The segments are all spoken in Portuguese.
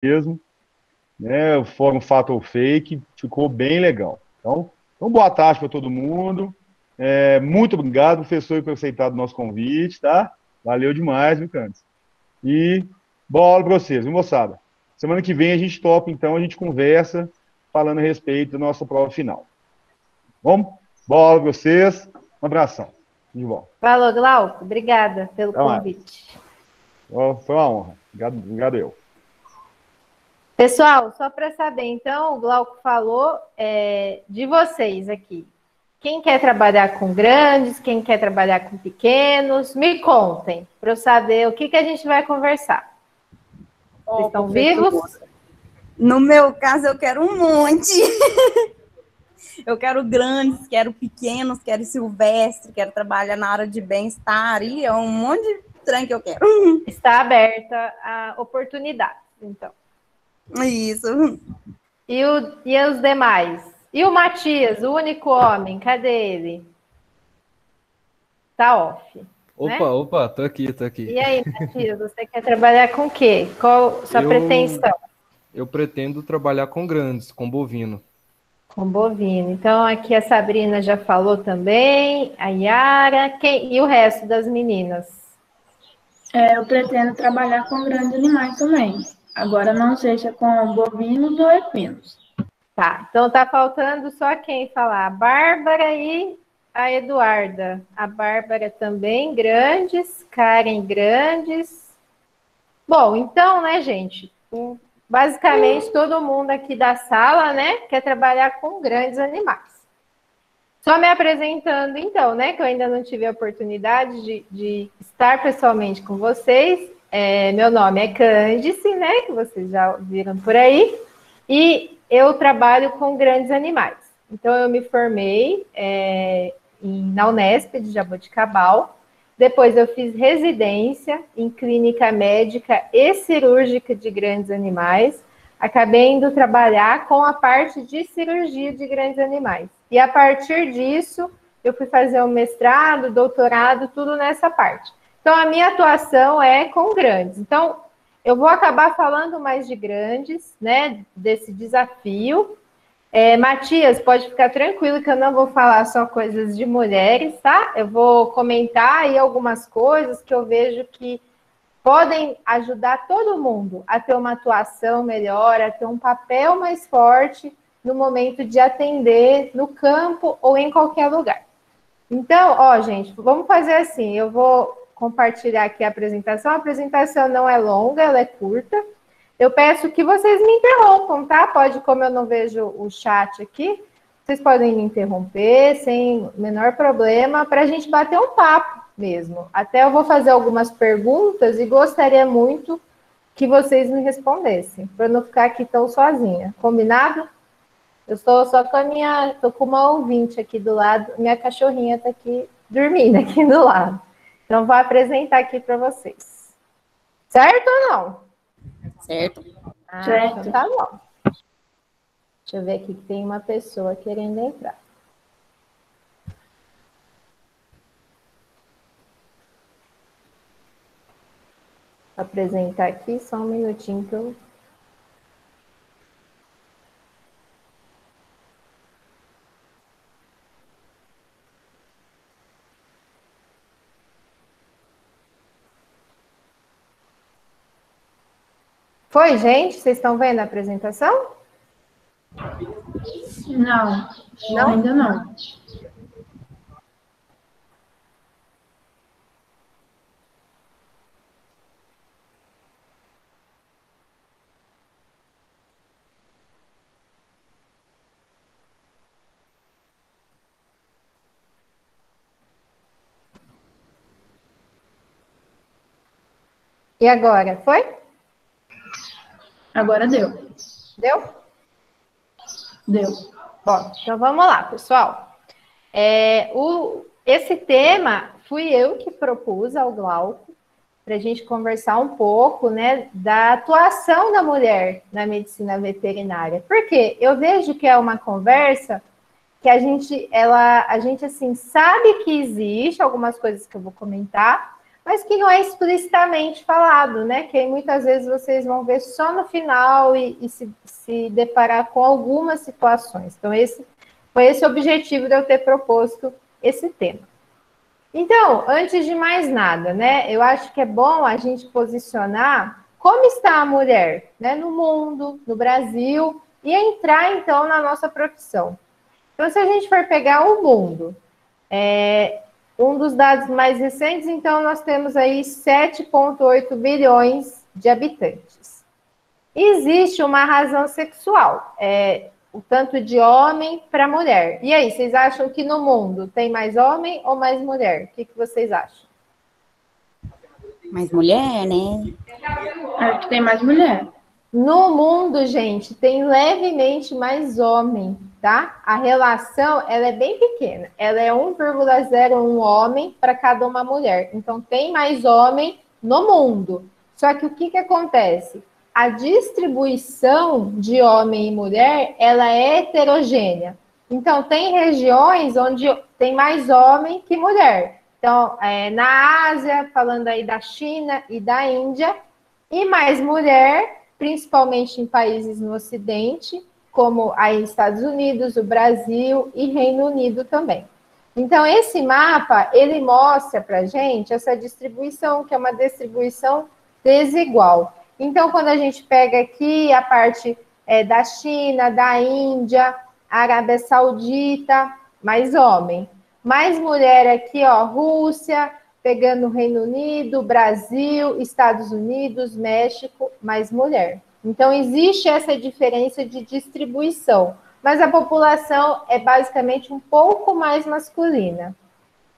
mesmo, né? O Fórum Fato ou Fake ficou bem legal. Então boa tarde para todo mundo. Muito obrigado, professor, por aceitar o nosso convite, tá? Valeu demais, viu, Candes? E boa aula para vocês, viu, moçada? Semana que vem a gente topa, então, a gente conversa falando a respeito da nossa prova final. Bom, boa aula para vocês. Um abração. De volta. Falou, Glauco. Obrigada pelo Até mais. convite. Foi uma honra. Obrigado eu. Pessoal, só para saber, então, o Glauco falou de vocês aqui. Quem quer trabalhar com grandes, quem quer trabalhar com pequenos, me contem, para eu saber o que a gente vai conversar. Vocês estão vivos? No meu caso, eu quero um monte. Eu quero grandes, quero pequenos, quero silvestre, quero trabalhar na área de bem-estar. E é um monte de trem que eu quero. Está aberta a oportunidade, então. Isso. E os demais? E o Matias, o único homem, cadê ele? Tá off. Opa, tô aqui. E aí, Matias, você quer trabalhar com o quê? Qual a sua pretensão? Eu pretendo trabalhar com grandes, com bovino. Com bovino. Então, aqui a Sabrina já falou também, a Yara, e o resto das meninas? Eu pretendo trabalhar com grandes animais também. Agora, não sei se é com bovinos ou equinos. Tá, então tá faltando só quem falar? A Bárbara e a Eduarda. A Bárbara também, grandes, Karen, grandes. Bom, então, né, gente? Basicamente, todo mundo aqui da sala, né, quer trabalhar com grandes animais. Só me apresentando, então, né, que eu ainda não tive a oportunidade de estar pessoalmente com vocês. Meu nome é Cândice, né, que vocês já viram por aí, e eu trabalho com grandes animais. Então, eu me formei na Unesp de Jaboticabal. Depois eu fiz residência em clínica médica e cirúrgica de grandes animais. Acabei indo trabalhar com a parte de cirurgia de grandes animais. E a partir disso, eu fui fazer um mestrado, doutorado, tudo nessa parte. Então, a minha atuação é com grandes. Então, eu vou acabar falando mais de grandes, né, desse desafio. Matias, pode ficar tranquilo que eu não vou falar só coisas de mulheres, tá? Eu vou comentar aí algumas coisas que eu vejo que podem ajudar todo mundo a ter uma atuação melhor, a ter um papel mais forte no momento de atender no campo ou em qualquer lugar. Então, gente, vamos fazer assim, eu vou compartilhar aqui a apresentação não é longa, ela é curta. Eu peço que vocês me interrompam, tá? Pode, como eu não vejo o chat aqui, vocês podem me interromper sem o menor problema, para a gente bater um papo mesmo. Até eu vou fazer algumas perguntas e gostaria muito que vocês me respondessem, para não ficar aqui tão sozinha. Combinado? Eu estou só tô com uma ouvinte aqui do lado, minha cachorrinha está aqui dormindo aqui do lado. Então, vou apresentar aqui para vocês. Certo ou não? Certo. Certo. Então tá bom. Deixa eu ver aqui que tem uma pessoa querendo entrar. Vou apresentar aqui, só um minutinho que eu... Foi, gente? Vocês estão vendo a apresentação? Não, ainda não. E agora, foi? Agora deu. Deu? Deu. Bom, então vamos lá, pessoal. Esse tema fui eu que propus ao Glauco para a gente conversar um pouco, né, da atuação da mulher na medicina veterinária. Porque eu vejo que é uma conversa que a gente assim sabe que existe algumas coisas que eu vou comentar, mas que não é explicitamente falado, né? Que aí muitas vezes vocês vão ver só no final e se deparar com algumas situações. Então, foi esse o objetivo de eu ter proposto esse tema. Então, antes de mais nada, né? Eu acho que é bom a gente posicionar como está a mulher, né? No mundo, no Brasil, e entrar, então, na nossa profissão. Então, se a gente for pegar o mundo, um dos dados mais recentes, então, nós temos aí 7,8 bilhões de habitantes. Existe uma razão sexual, o tanto de homem para mulher. E aí, vocês acham que no mundo tem mais homem ou mais mulher? O que vocês acham? Mais mulher, né? Acho que tem mais mulher. No mundo, gente, tem levemente mais homem, tá? A relação, ela é bem pequena. Ela é 1,01 homem para cada uma mulher. Então, tem mais homem no mundo. Só que o que acontece? A distribuição de homem e mulher, ela é heterogênea. Então, tem regiões onde tem mais homem que mulher. Então, na Ásia, falando aí da China e da Índia, e mais mulher, principalmente em países no Ocidente, como aí Estados Unidos, o Brasil e Reino Unido também. Então, esse mapa, ele mostra para a gente essa distribuição, que é uma distribuição desigual. Então, quando a gente pega aqui a parte da China, da Índia, Arábia Saudita, mais homem. Mais mulher aqui, ó, Rússia, pegando o Reino Unido, Brasil, Estados Unidos, México, mais mulher. Então, existe essa diferença de distribuição, mas a população é basicamente um pouco mais masculina.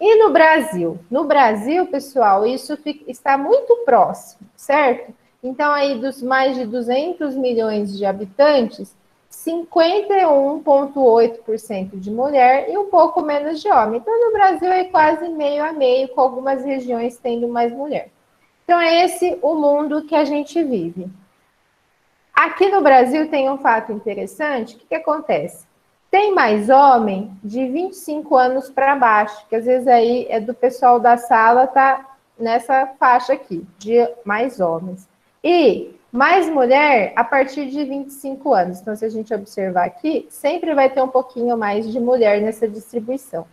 E no Brasil? No Brasil, pessoal, isso está muito próximo, certo? Então, aí dos mais de 200 milhões de habitantes, 51,8% de mulher e um pouco menos de homem. Então, no Brasil é quase meio a meio, com algumas regiões tendo mais mulher. Então, é esse o mundo que a gente vive. Aqui no Brasil tem um fato interessante. O que acontece? Tem mais homem de 25 anos para baixo, que às vezes aí é do pessoal da sala, tá nessa faixa aqui, de mais homens. E mais mulher a partir de 25 anos. Então, se a gente observar aqui, sempre vai ter um pouquinho mais de mulher nessa distribuição.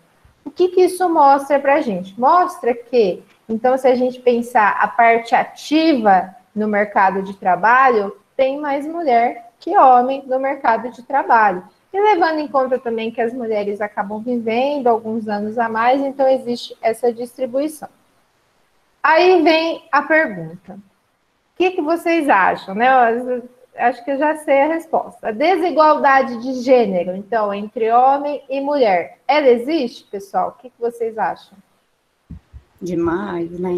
O que isso mostra para a gente? Mostra que, então, se a gente pensar a parte ativa no mercado de trabalho, tem mais mulher que homem no mercado de trabalho. E levando em conta também que as mulheres acabam vivendo alguns anos a mais, então existe essa distribuição. Aí vem a pergunta. O que vocês acham, né? Eu acho que eu já sei a resposta. A desigualdade de gênero, então, entre homem e mulher, ela existe, pessoal? O que vocês acham? Demais, né?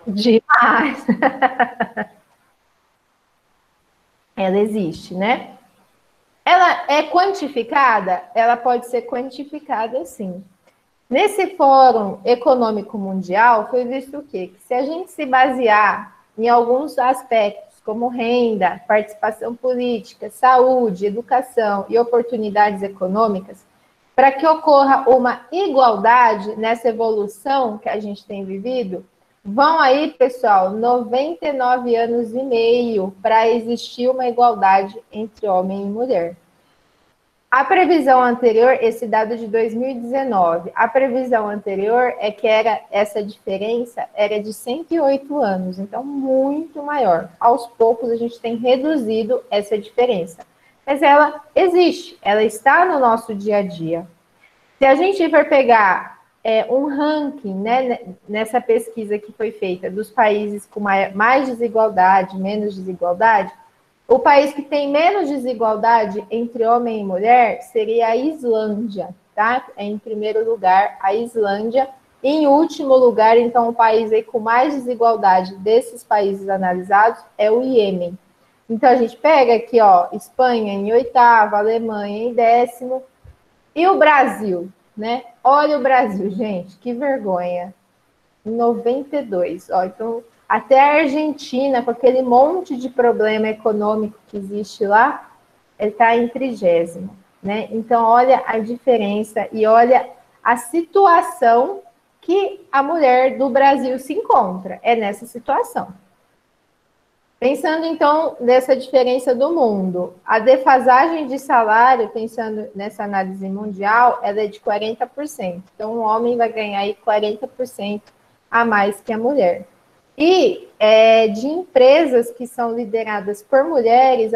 Demais. Ela existe, né? Ela é quantificada? Ela pode ser quantificada, sim. Nesse Fórum Econômico Mundial, foi visto o quê? Que se a gente se basear em alguns aspectos, como renda, participação política, saúde, educação e oportunidades econômicas, para que ocorra uma igualdade nessa evolução que a gente tem vivido, vão aí, pessoal, 99 anos e meio para existir uma igualdade entre homem e mulher. A previsão anterior, esse dado de 2019, a previsão anterior é que essa diferença era de 108 anos, então muito maior. Aos poucos a gente tem reduzido essa diferença, mas ela existe, ela está no nosso dia a dia. Se a gente for pegar um ranking, né, nessa pesquisa que foi feita dos países com mais desigualdade, menos desigualdade, o país que tem menos desigualdade entre homem e mulher seria a Islândia, tá? Em primeiro lugar, a Islândia. Em último lugar, então, o país aí com mais desigualdade desses países analisados é o Iêmen. Então, a gente pega aqui, ó, Espanha em oitavo, Alemanha em décimo, e o Brasil, né? Olha o Brasil, gente, que vergonha. Em 92, ó, então... Até a Argentina, com aquele monte de problema econômico que existe lá, ele está em 30º, né? Então, olha a diferença e olha a situação que a mulher do Brasil se encontra, é nessa situação. Pensando, então, nessa diferença do mundo, a defasagem de salário, pensando nessa análise mundial, ela é de 40%. Então, o homem vai ganhar aí 40% a mais que a mulher. E de empresas que são lideradas por mulheres,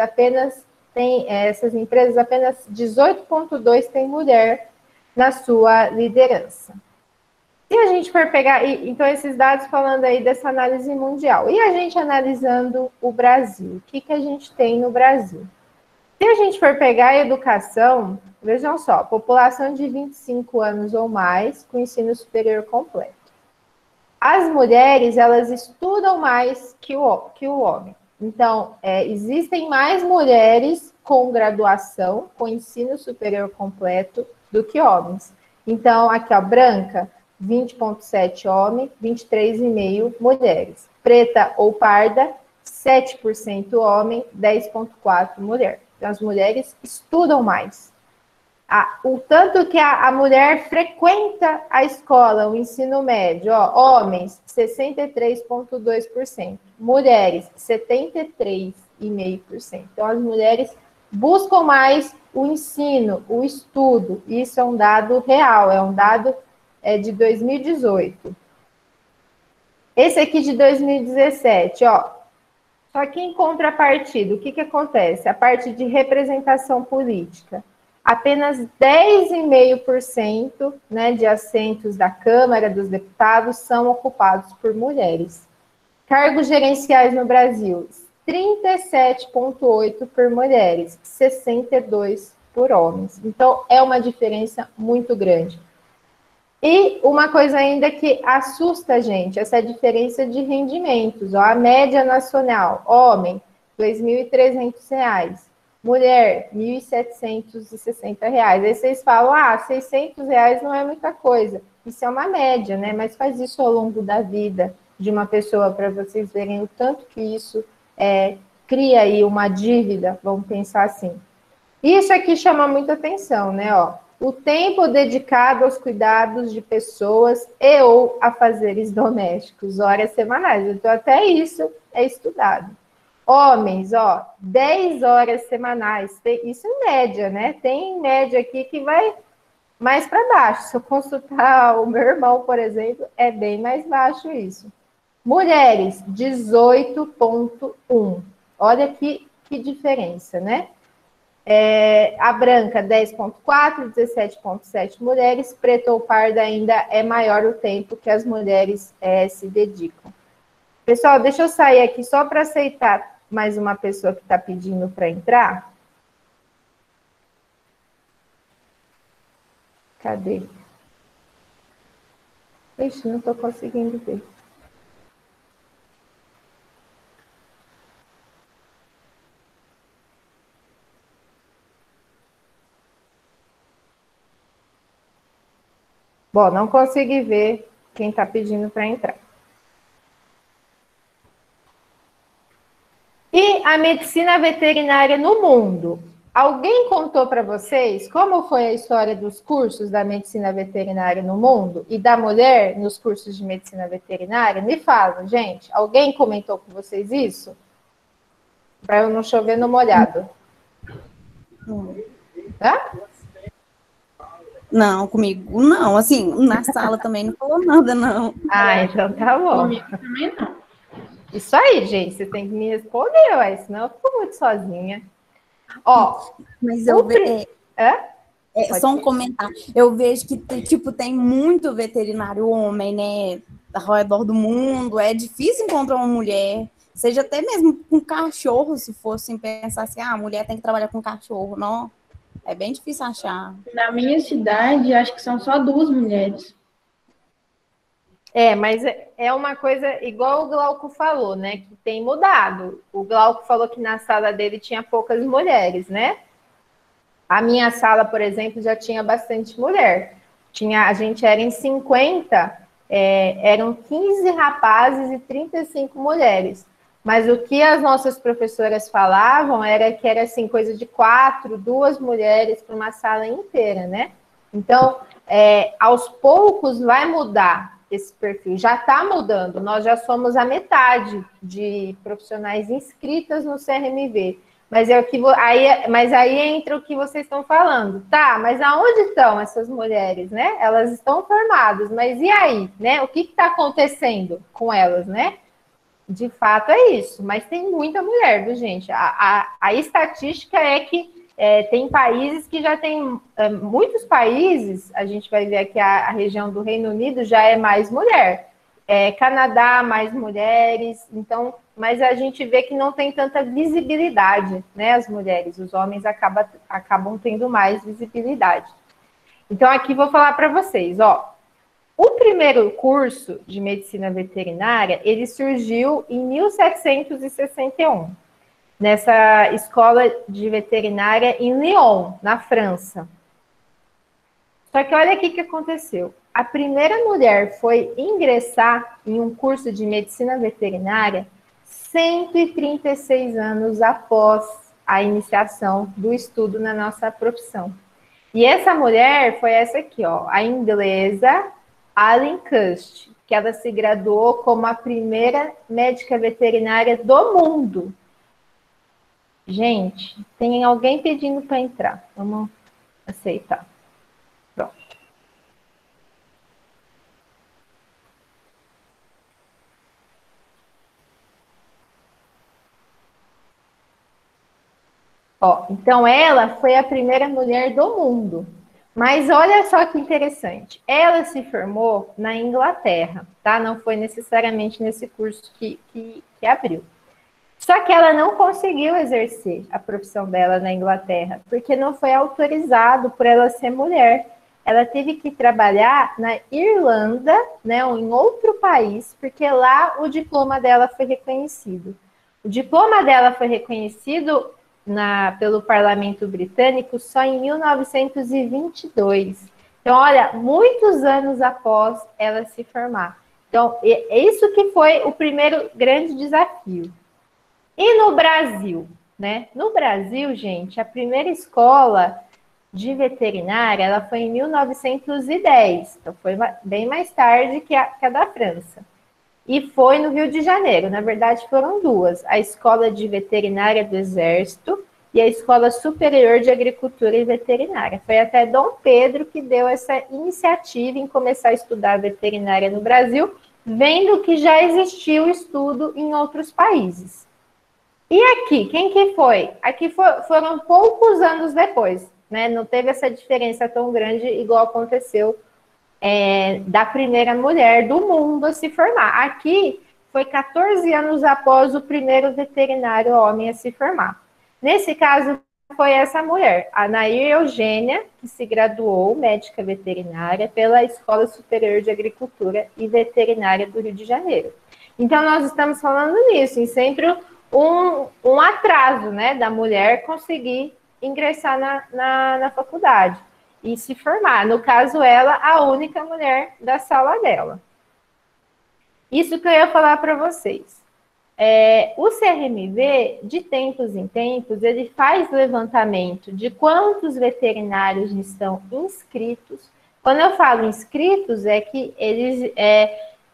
essas empresas, apenas 18,2% têm mulher na sua liderança. Se a gente for pegar, então esses dados falando aí dessa análise mundial, e a gente analisando o Brasil, o que a gente tem no Brasil? Se a gente for pegar a educação, vejam só, população de 25 anos ou mais com ensino superior completo. As mulheres, elas estudam mais que o homem. Então, existem mais mulheres com graduação, com ensino superior completo, do que homens. Então, aqui, ó, branca, 20,7% homem, 23,5% mulheres. Preta ou parda, 7% homem, 10,4% mulher. Então, as mulheres estudam mais. O tanto que a mulher frequenta a escola, o ensino médio, ó, homens, 63,2%, mulheres, 73,5%. Então, as mulheres buscam mais o ensino, o estudo. Isso é um dado real, é um dado de 2018. Esse aqui de 2017, ó. Só que em contrapartida, o que acontece? A parte de representação política. Apenas 10,5%, né, de assentos da Câmara dos Deputados são ocupados por mulheres. Cargos gerenciais no Brasil, 37,8% por mulheres, 62% por homens. Então, é uma diferença muito grande. E uma coisa ainda que assusta a gente, essa diferença de rendimentos. Ó, a média nacional, homem, R$ 2.300. Mulher, R$ 1.760. Aí vocês falam, R$ 600 não é muita coisa. Isso é uma média, né? Mas faz isso ao longo da vida de uma pessoa, para vocês verem o tanto que isso cria aí uma dívida, vamos pensar assim. Isso aqui chama muita atenção, né? Ó, o tempo dedicado aos cuidados de pessoas e ou afazeres domésticos, horas semanais. Então, até isso é estudado. Homens, ó, 10 horas semanais, isso em média, né? Tem média aqui que vai mais para baixo. Se eu consultar o meu irmão, por exemplo, é bem mais baixo isso. Mulheres, 18,1. Olha que diferença, né? A branca, 10,4, 17,7 mulheres. Preta ou parda ainda é maior o tempo que as mulheres se dedicam. Pessoal, deixa eu sair aqui só para aceitar mais uma pessoa que está pedindo para entrar. Cadê? Ixi, não estou conseguindo ver. Bom, não consegui ver quem está pedindo para entrar. E a medicina veterinária no mundo? Alguém contou para vocês como foi a história dos cursos da medicina veterinária no mundo e da mulher nos cursos de medicina veterinária? Me falam, gente. Alguém comentou com vocês isso? Para eu não chover no molhado. Hã? Não, comigo não. Assim, na sala também não falou nada, não. Ah, então tá bom. Comigo também não. Isso aí, gente. Você tem que me responder, ué, senão eu fico muito sozinha. Ó, mas eu vejo. Só um ser. comentário. Eu vejo que, tipo, tem muito veterinário homem, né? Ao redor do mundo. É difícil encontrar uma mulher, seja até mesmo com cachorro, se fossem pensar assim, a mulher tem que trabalhar com cachorro, não. É bem difícil achar. Na minha cidade, acho que são só 2 mulheres. Mas é uma coisa igual o Glauco falou, né? Que tem mudado. O Glauco falou que na sala dele tinha poucas mulheres, né? A minha sala, por exemplo, já tinha bastante mulher. A gente era em 50, eram 15 rapazes e 35 mulheres. Mas o que as nossas professoras falavam era que era assim, coisa de 2 mulheres para uma sala inteira, né? Então, aos poucos vai mudar. esse perfil. Já está mudando, nós já somos a metade de profissionais inscritas no CRMV. Mas, aí entra o que vocês estão falando. Tá, mas aonde estão essas mulheres, né? Elas estão formadas, mas e aí, né? O que está acontecendo com elas, né? De fato é isso, mas tem muita mulher, viu, gente? A estatística é que tem países que já tem, muitos países, a gente vai ver aqui a região do Reino Unido já é mais mulher. Canadá, mais mulheres, então, mas a gente vê que não tem tanta visibilidade, né, as mulheres, os homens acabam tendo mais visibilidade. Então, aqui vou falar para vocês, ó, o primeiro curso de medicina veterinária, ele surgiu em 1761, nessa escola de veterinária em Lyon, na França. Só que olha aqui o que aconteceu. A primeira mulher foi ingressar em um curso de medicina veterinária 136 anos após a iniciação do estudo na nossa profissão. E essa mulher foi essa aqui, ó, a inglesa Allen Cust, que ela se graduou como a primeira médica veterinária do mundo. Gente, tem alguém pedindo para entrar. Vamos aceitar. Pronto. Ó, então ela foi a primeira mulher do mundo. Mas olha só que interessante. Ela se formou na Inglaterra, tá? Não foi necessariamente nesse curso que abriu. Só que ela não conseguiu exercer a profissão dela na Inglaterra, porque não foi autorizado por ela ser mulher. Ela teve que trabalhar na Irlanda, né, ou em outro país, porque lá o diploma dela foi reconhecido. O diploma dela foi reconhecido pelo Parlamento Britânico só em 1922. Então, olha, muitos anos após ela se formar. Então, é isso que foi o primeiro grande desafio. E no Brasil, né? No Brasil, gente, a primeira escola de veterinária, ela foi em 1910. Então, foi bem mais tarde que a da França. E foi no Rio de Janeiro. Na verdade, foram duas. A Escola de Veterinária do Exército e a Escola Superior de Agricultura e Veterinária. Foi até Dom Pedro que deu essa iniciativa em começar a estudar veterinária no Brasil, vendo que já existiu estudo em outros países. E aqui, quem que foi? Aqui foram poucos anos depois, né? Não teve essa diferença tão grande igual aconteceu da primeira mulher do mundo a se formar. Aqui foi 14 anos após o primeiro veterinário homem a se formar. Nesse caso, foi essa mulher, a Nair Eugênia, que se graduou médica veterinária pela Escola Superior de Agricultura e Veterinária do Rio de Janeiro. Então, nós estamos falando nisso, em sempre um atraso, né, da mulher conseguir ingressar na faculdade e se formar. No caso, ela, a única mulher da sala dela. Isso que eu ia falar para vocês. O CRMV, de tempos em tempos, ele faz levantamento de quantos veterinários estão inscritos. Quando eu falo inscritos, é que eles...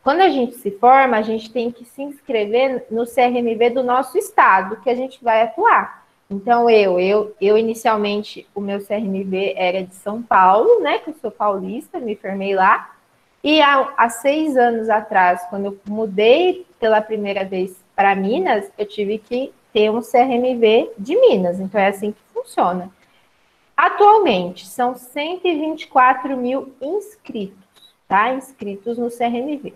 quando a gente se forma, a gente tem que se inscrever no CRMV do nosso estado, que a gente vai atuar. Então, eu inicialmente, o meu CRMV era de São Paulo, né, que eu sou paulista, me formei lá. E há 6 anos atrás, quando eu mudei pela primeira vez para Minas, eu tive que ter um CRMV de Minas. Então, é assim que funciona. Atualmente, são 124 mil inscritos, tá? Inscritos no CRMV.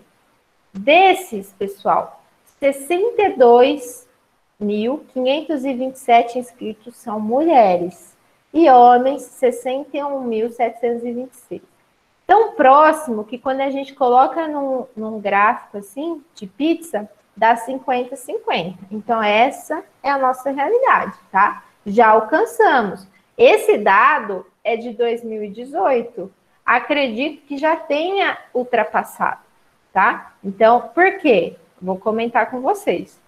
Desses, pessoal, 62.527 inscritos são mulheres e homens, 61.726. Tão próximo que quando a gente coloca num gráfico assim, de pizza, dá 50-50. Então, essa é a nossa realidade, tá? Já alcançamos. Esse dado é de 2018. Acredito que já tenha ultrapassado, tá? Então, por quê? Vou comentar com vocês.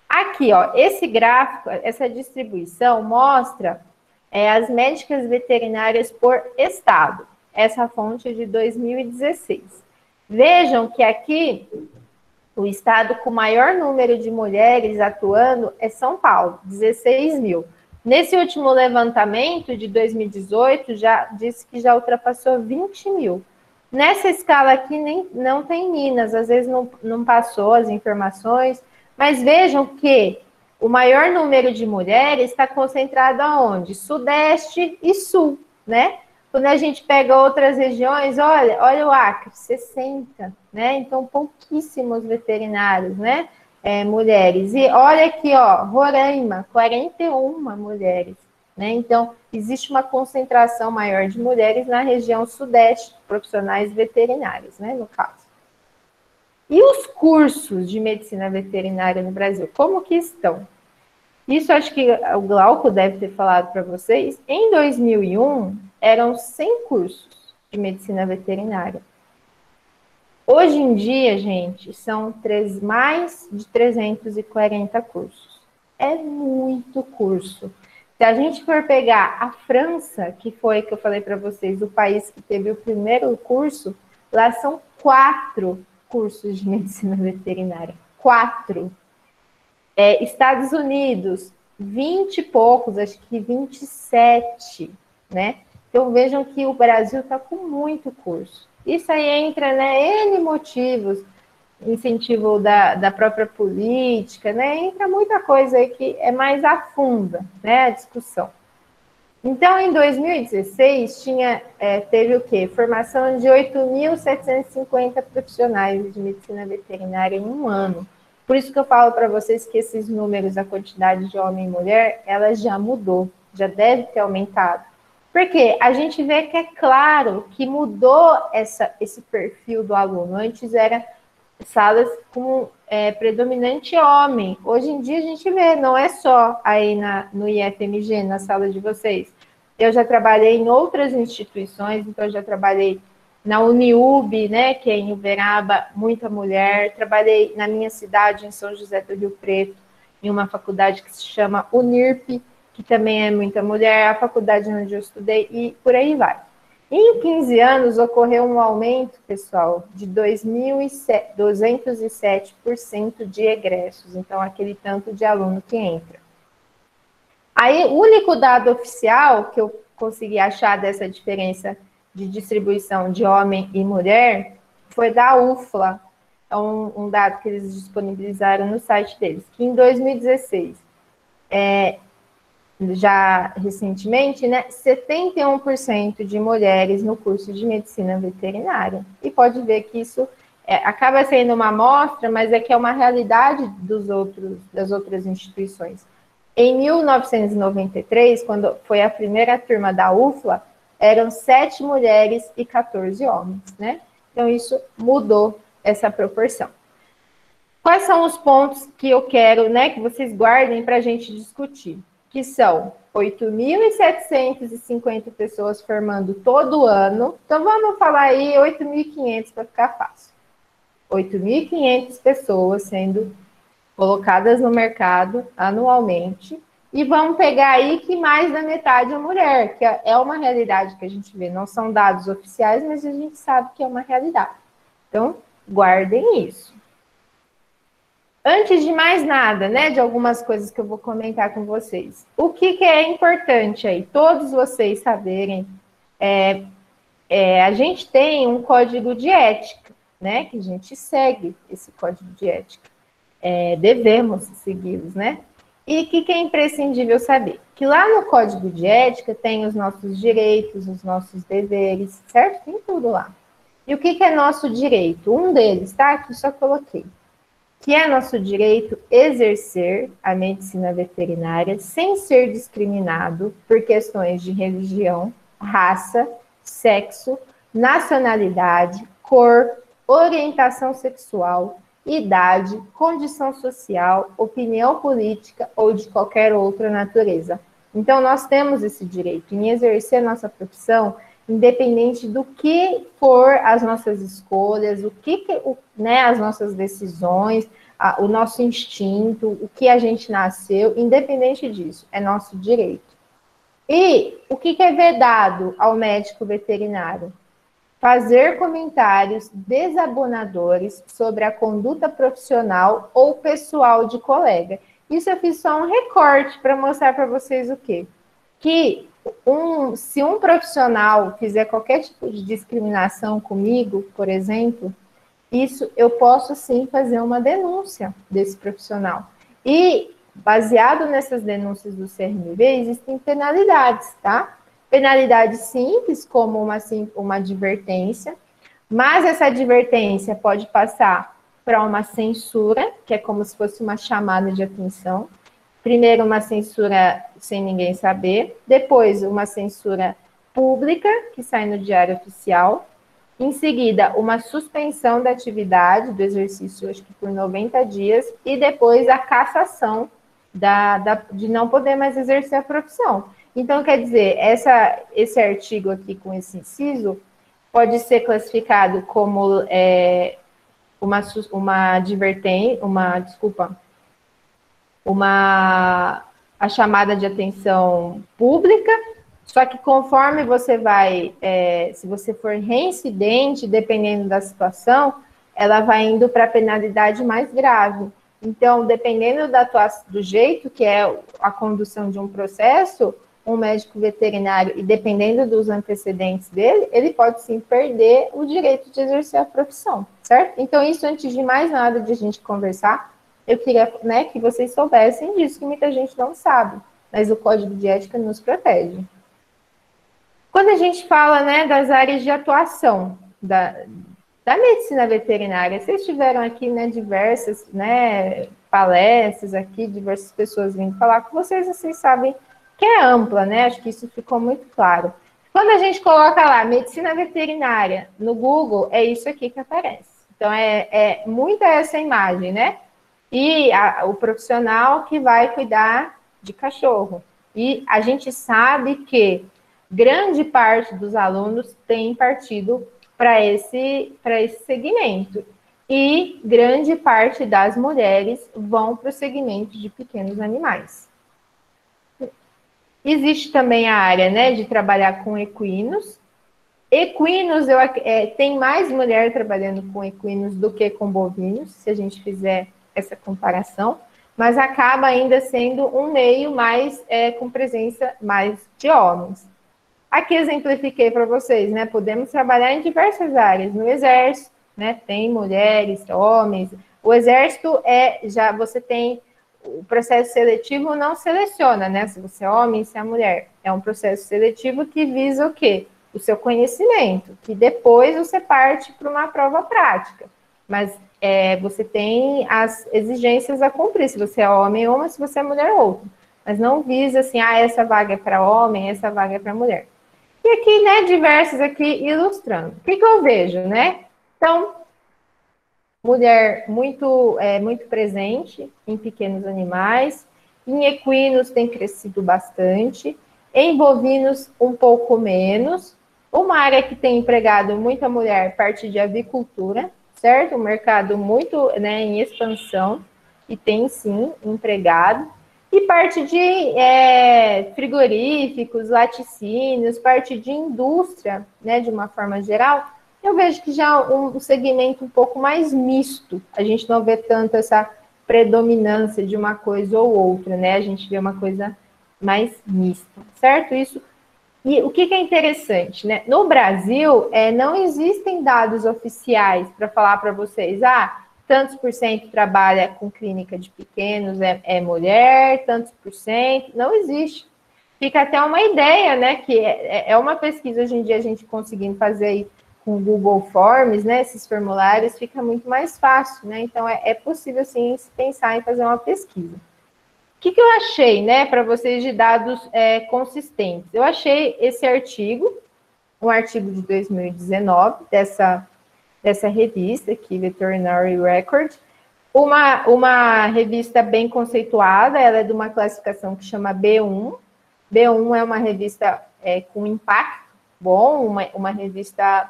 Aqui, ó, esse gráfico, essa distribuição mostra as médicas veterinárias por estado. Essa fonte é de 2016. Vejam que aqui o estado com maior número de mulheres atuando é São Paulo, 16 mil. Nesse último levantamento de 2018, já disse que já ultrapassou 20 mil. Nessa escala aqui não tem Minas, às vezes não passou as informações, mas vejam que o maior número de mulheres está concentrado aonde? Sudeste e Sul, né? Quando a gente pega outras regiões, olha o Acre, 60, né? Então, pouquíssimos veterinários, né? Mulheres. E olha aqui, ó, Roraima, 41 mulheres, né? Então, existe uma concentração maior de mulheres na região sudeste, profissionais veterinários, né? No caso. E os cursos de medicina veterinária no Brasil, como que estão? Isso acho que o Glauco deve ter falado para vocês. Em 2001, eram 100 cursos de medicina veterinária. Hoje em dia, gente, são mais de 340 cursos. É muito curso. Se a gente for pegar a França, que foi, que eu falei para vocês, o país que teve o primeiro curso, lá são 4 cursos de medicina veterinária. 4. Estados Unidos, 20 e poucos, acho que 27, né? Então, vejam que o Brasil está com muito curso. Isso aí entra, né, N motivos, incentivo da própria política, né? Entra muita coisa aí que é mais a fundo, né, a discussão. Então, em 2016, teve o quê? Formação de 8.750 profissionais de medicina veterinária em um ano. Por isso que eu falo para vocês que esses números, a quantidade de homem e mulher, ela já mudou, já deve ter aumentado. Porque a gente vê que é claro que mudou esse perfil do aluno. Antes era salas com predominante homem. Hoje em dia a gente vê, não é só aí no IFMG, na sala de vocês. Eu já trabalhei em outras instituições, então eu já trabalhei na Uniub, né, que é em Uberaba, muita mulher. Trabalhei na minha cidade, em São José do Rio Preto, em uma faculdade que se chama Unirp, que também é muita mulher, a faculdade onde eu estudei, e por aí vai. Em 15 anos, ocorreu um aumento, pessoal, de 207% de egressos. Então, aquele tanto de aluno que entra. Aí, o único dado oficial que eu consegui achar dessa diferença de distribuição de homem e mulher foi da UFLA. É um dado que eles disponibilizaram no site deles, que em 2016, já recentemente, né, 71% de mulheres no curso de medicina veterinária. E pode ver que isso acaba sendo uma amostra, mas é que é uma realidade das outras instituições. Em 1993, quando foi a primeira turma da UFLA, eram 7 mulheres e 14 homens, né? Então, isso mudou essa proporção. Quais são os pontos que eu quero, né, que vocês guardem para a gente discutir? Que são 8.750 pessoas formando todo ano. Então, vamos falar aí 8.500 para ficar fácil. 8.500 pessoas sendo colocadas no mercado anualmente. E vamos pegar aí que mais da metade é mulher, que é uma realidade que a gente vê. Não são dados oficiais, mas a gente sabe que é uma realidade. Então, guardem isso. Antes de mais nada, né, de algumas coisas que eu vou comentar com vocês. O que é importante aí? Todos vocês saberem. A gente tem um código de ética, né, que a gente segue esse código de ética. Devemos segui-los, né? E o que é imprescindível saber? Que lá no código de ética tem os nossos direitos, os nossos deveres, certo? Tem tudo lá. E o que é nosso direito? Um deles, tá? Aqui só coloquei. Que é nosso direito exercer a medicina veterinária sem ser discriminado por questões de religião, raça, sexo, nacionalidade, cor, orientação sexual, idade, condição social, opinião política ou de qualquer outra natureza. Então, nós temos esse direito em exercer nossa profissão, independente do que for as nossas escolhas, as nossas decisões, o nosso instinto, o que a gente nasceu, independente disso, é nosso direito. E o que é vedado ao médico veterinário? fazer comentários desabonadores sobre a conduta profissional ou pessoal de colega. Isso eu fiz só um recorte para mostrar para vocês o quê? Que se um profissional fizer qualquer tipo de discriminação comigo, por exemplo, isso eu posso sim fazer uma denúncia desse profissional. E, baseado nessas denúncias do CRMV, existem penalidades, tá? Penalidades simples, como uma advertência, mas essa advertência pode passar para uma censura, que é como se fosse uma chamada de atenção. Primeiro, uma censura sem ninguém saber, depois, uma censura pública, que sai no Diário Oficial, em seguida, uma suspensão da atividade, do exercício, acho que por 90 dias, e depois a cassação de não poder mais exercer a profissão. Então, quer dizer, esse artigo aqui com esse inciso pode ser classificado como a chamada de atenção pública, só que conforme você vai, se você for reincidente, dependendo da situação, ela vai indo para a penalidade mais grave. Então, dependendo do jeito que é a condução de um processo, um médico veterinário, e dependendo dos antecedentes dele, ele pode sim perder o direito de exercer a profissão, certo? Então, isso, antes de mais nada de a gente conversar, eu queria, né, que vocês soubessem disso, que muita gente não sabe, mas o Código de Ética nos protege. Quando a gente fala, né, das áreas de atuação da medicina veterinária, vocês tiveram aqui, né, diversas, né, palestras aqui, diversas pessoas vindo falar com vocês sabem que é ampla, né? Acho que isso ficou muito claro. Quando a gente coloca lá medicina veterinária no Google, é isso aqui que aparece. Então, é muita essa imagem, né? E o profissional que vai cuidar de cachorro. E a gente sabe que grande parte dos alunos tem partido para esse segmento. E grande parte das mulheres vão para o segmento de pequenos animais. Existe também a área, né, de trabalhar com equinos. Equinos, tem mais mulher trabalhando com equinos do que com bovinos, se a gente fizer essa comparação, mas acaba ainda sendo um meio mais com presença mais de homens. Aqui exemplifiquei para vocês, né? Podemos trabalhar em diversas áreas. No exército, né? Tem mulheres, homens. O exército você tem o processo seletivo, não seleciona, né? Se você é homem, se é mulher. É um processo seletivo que visa o quê? O seu conhecimento, que depois você parte para uma prova prática. Mas você tem as exigências a cumprir, se você é homem, uma, se você é mulher, outra. Mas não visa assim, essa vaga é para homem, essa vaga é para mulher. E aqui, né, diversos aqui ilustrando. O que eu vejo, né? Então, mulher muito presente em pequenos animais, em equinos tem crescido bastante, em bovinos um pouco menos. Uma área que tem empregado muita mulher, parte de avicultura, certo? Um mercado muito, né, em expansão, e tem sim empregado. E parte de frigoríficos, laticínios, parte de indústria, né, de uma forma geral, eu vejo que já é um segmento um pouco mais misto. A gente não vê tanto essa predominância de uma coisa ou outra, né? A gente vê uma coisa mais mista, certo? Isso. E o que é interessante, né? No Brasil, não existem dados oficiais para falar para vocês, tantos por cento trabalha com clínica de pequenos, é mulher, tantos por cento, não existe. Fica até uma ideia, né, que é uma pesquisa, hoje em dia, a gente conseguindo fazer aí com o Google Forms, né, esses formulários, fica muito mais fácil, né, então é possível, sim, se pensar em fazer uma pesquisa. O que eu achei, né, para vocês de dados consistentes? Eu achei esse artigo, um artigo de 2019, dessa revista aqui, Veterinary Record, uma revista bem conceituada, ela é de uma classificação que chama B1. B1 é uma revista com impacto bom, uma revista,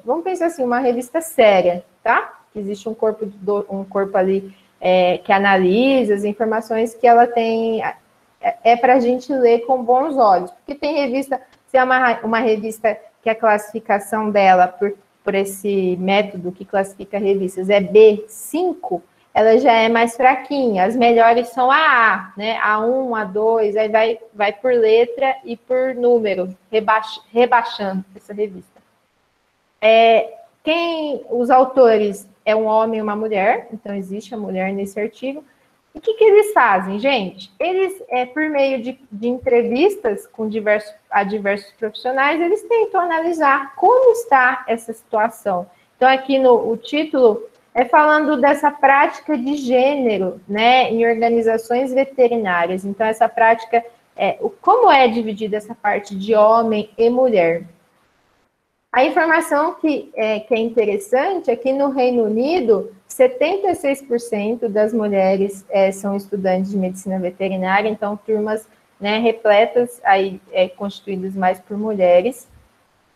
vamos pensar assim, uma revista séria, tá? Existe um corpo ali que analisa as informações que ela tem, para a gente ler com bons olhos, porque tem revista, se é uma revista que a classificação dela por esse método que classifica revistas é B5, ela já é mais fraquinha. As melhores são a A, né? A1, A2, aí vai por letra e por número, rebaixando essa revista. Os autores é um homem e uma mulher, então existe a mulher nesse artigo. E o que eles fazem, gente? Eles, por meio de entrevistas com diversos profissionais, eles tentam analisar como está essa situação. Então, aqui o título é falando dessa prática de gênero, né, em organizações veterinárias. Então, essa prática, como é dividida essa parte de homem e mulher? A informação que é interessante é que no Reino Unido, 76% das mulheres são estudantes de medicina veterinária, então turmas, né, repletas, aí, constituídas mais por mulheres.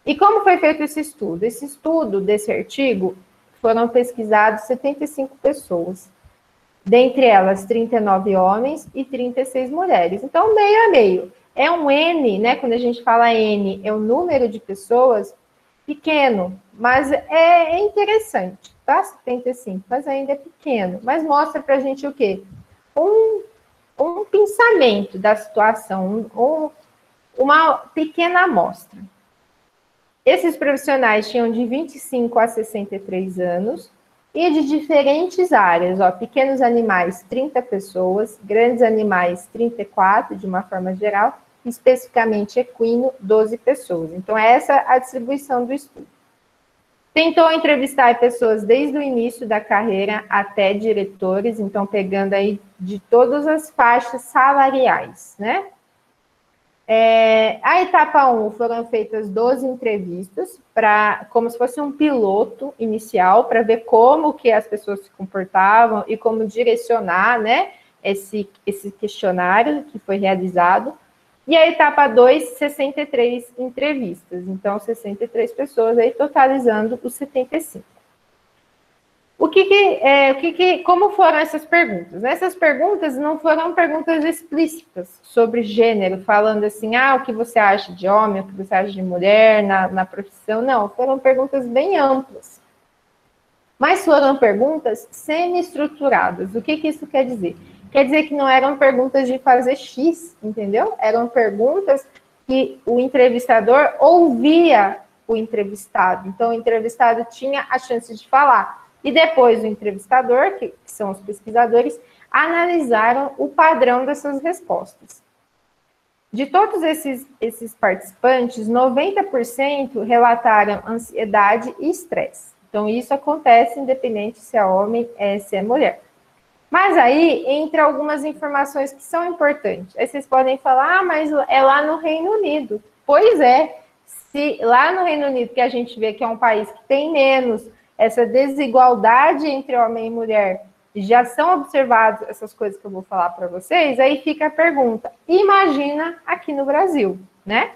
E como foi feito esse estudo? Esse estudo desse artigo foram pesquisados 75 pessoas, dentre elas 39 homens e 36 mulheres. Então, meio a meio. É um N, né? Quando a gente fala N, é o número de pessoas pequeno, mas é interessante, tá? 75, mas ainda é pequeno. Mas mostra pra gente o quê? Um pensamento da situação, uma pequena amostra. Esses profissionais tinham de 25 a 63 anos e de diferentes áreas, pequenos animais, 30 pessoas, grandes animais, 34, de uma forma geral, especificamente equino, 12 pessoas. Então, essa é a distribuição do estudo. Tentou entrevistar pessoas desde o início da carreira até diretores, então pegando aí de todas as faixas salariais, né? A etapa 1 foram feitas 12 entrevistas, como se fosse um piloto inicial, para ver como que as pessoas se comportavam e como direcionar, né, esse questionário que foi realizado. E a etapa 2, 63 entrevistas. Então, 63 pessoas aí totalizando os 75. Como foram essas perguntas? Essas perguntas não foram perguntas explícitas sobre gênero, falando assim, o que você acha de homem, o que você acha de mulher na profissão. Não, foram perguntas bem amplas. Mas foram perguntas semi-estruturadas. O que isso quer dizer? Quer dizer que não eram perguntas de fazer X, entendeu? Eram perguntas que o entrevistador ouvia o entrevistado. Então, o entrevistado tinha a chance de falar. E depois o entrevistador, que são os pesquisadores, analisaram o padrão dessas respostas. De todos esses participantes, 90% relataram ansiedade e estresse. Então, isso acontece independente se é homem ou se é mulher. Mas aí entra algumas informações que são importantes. Aí vocês podem falar, mas é lá no Reino Unido. Pois é, se lá no Reino Unido, que a gente vê que é um país que tem menos essa desigualdade entre homem e mulher, já são observadas essas coisas que eu vou falar para vocês, aí fica a pergunta, imagina aqui no Brasil, né?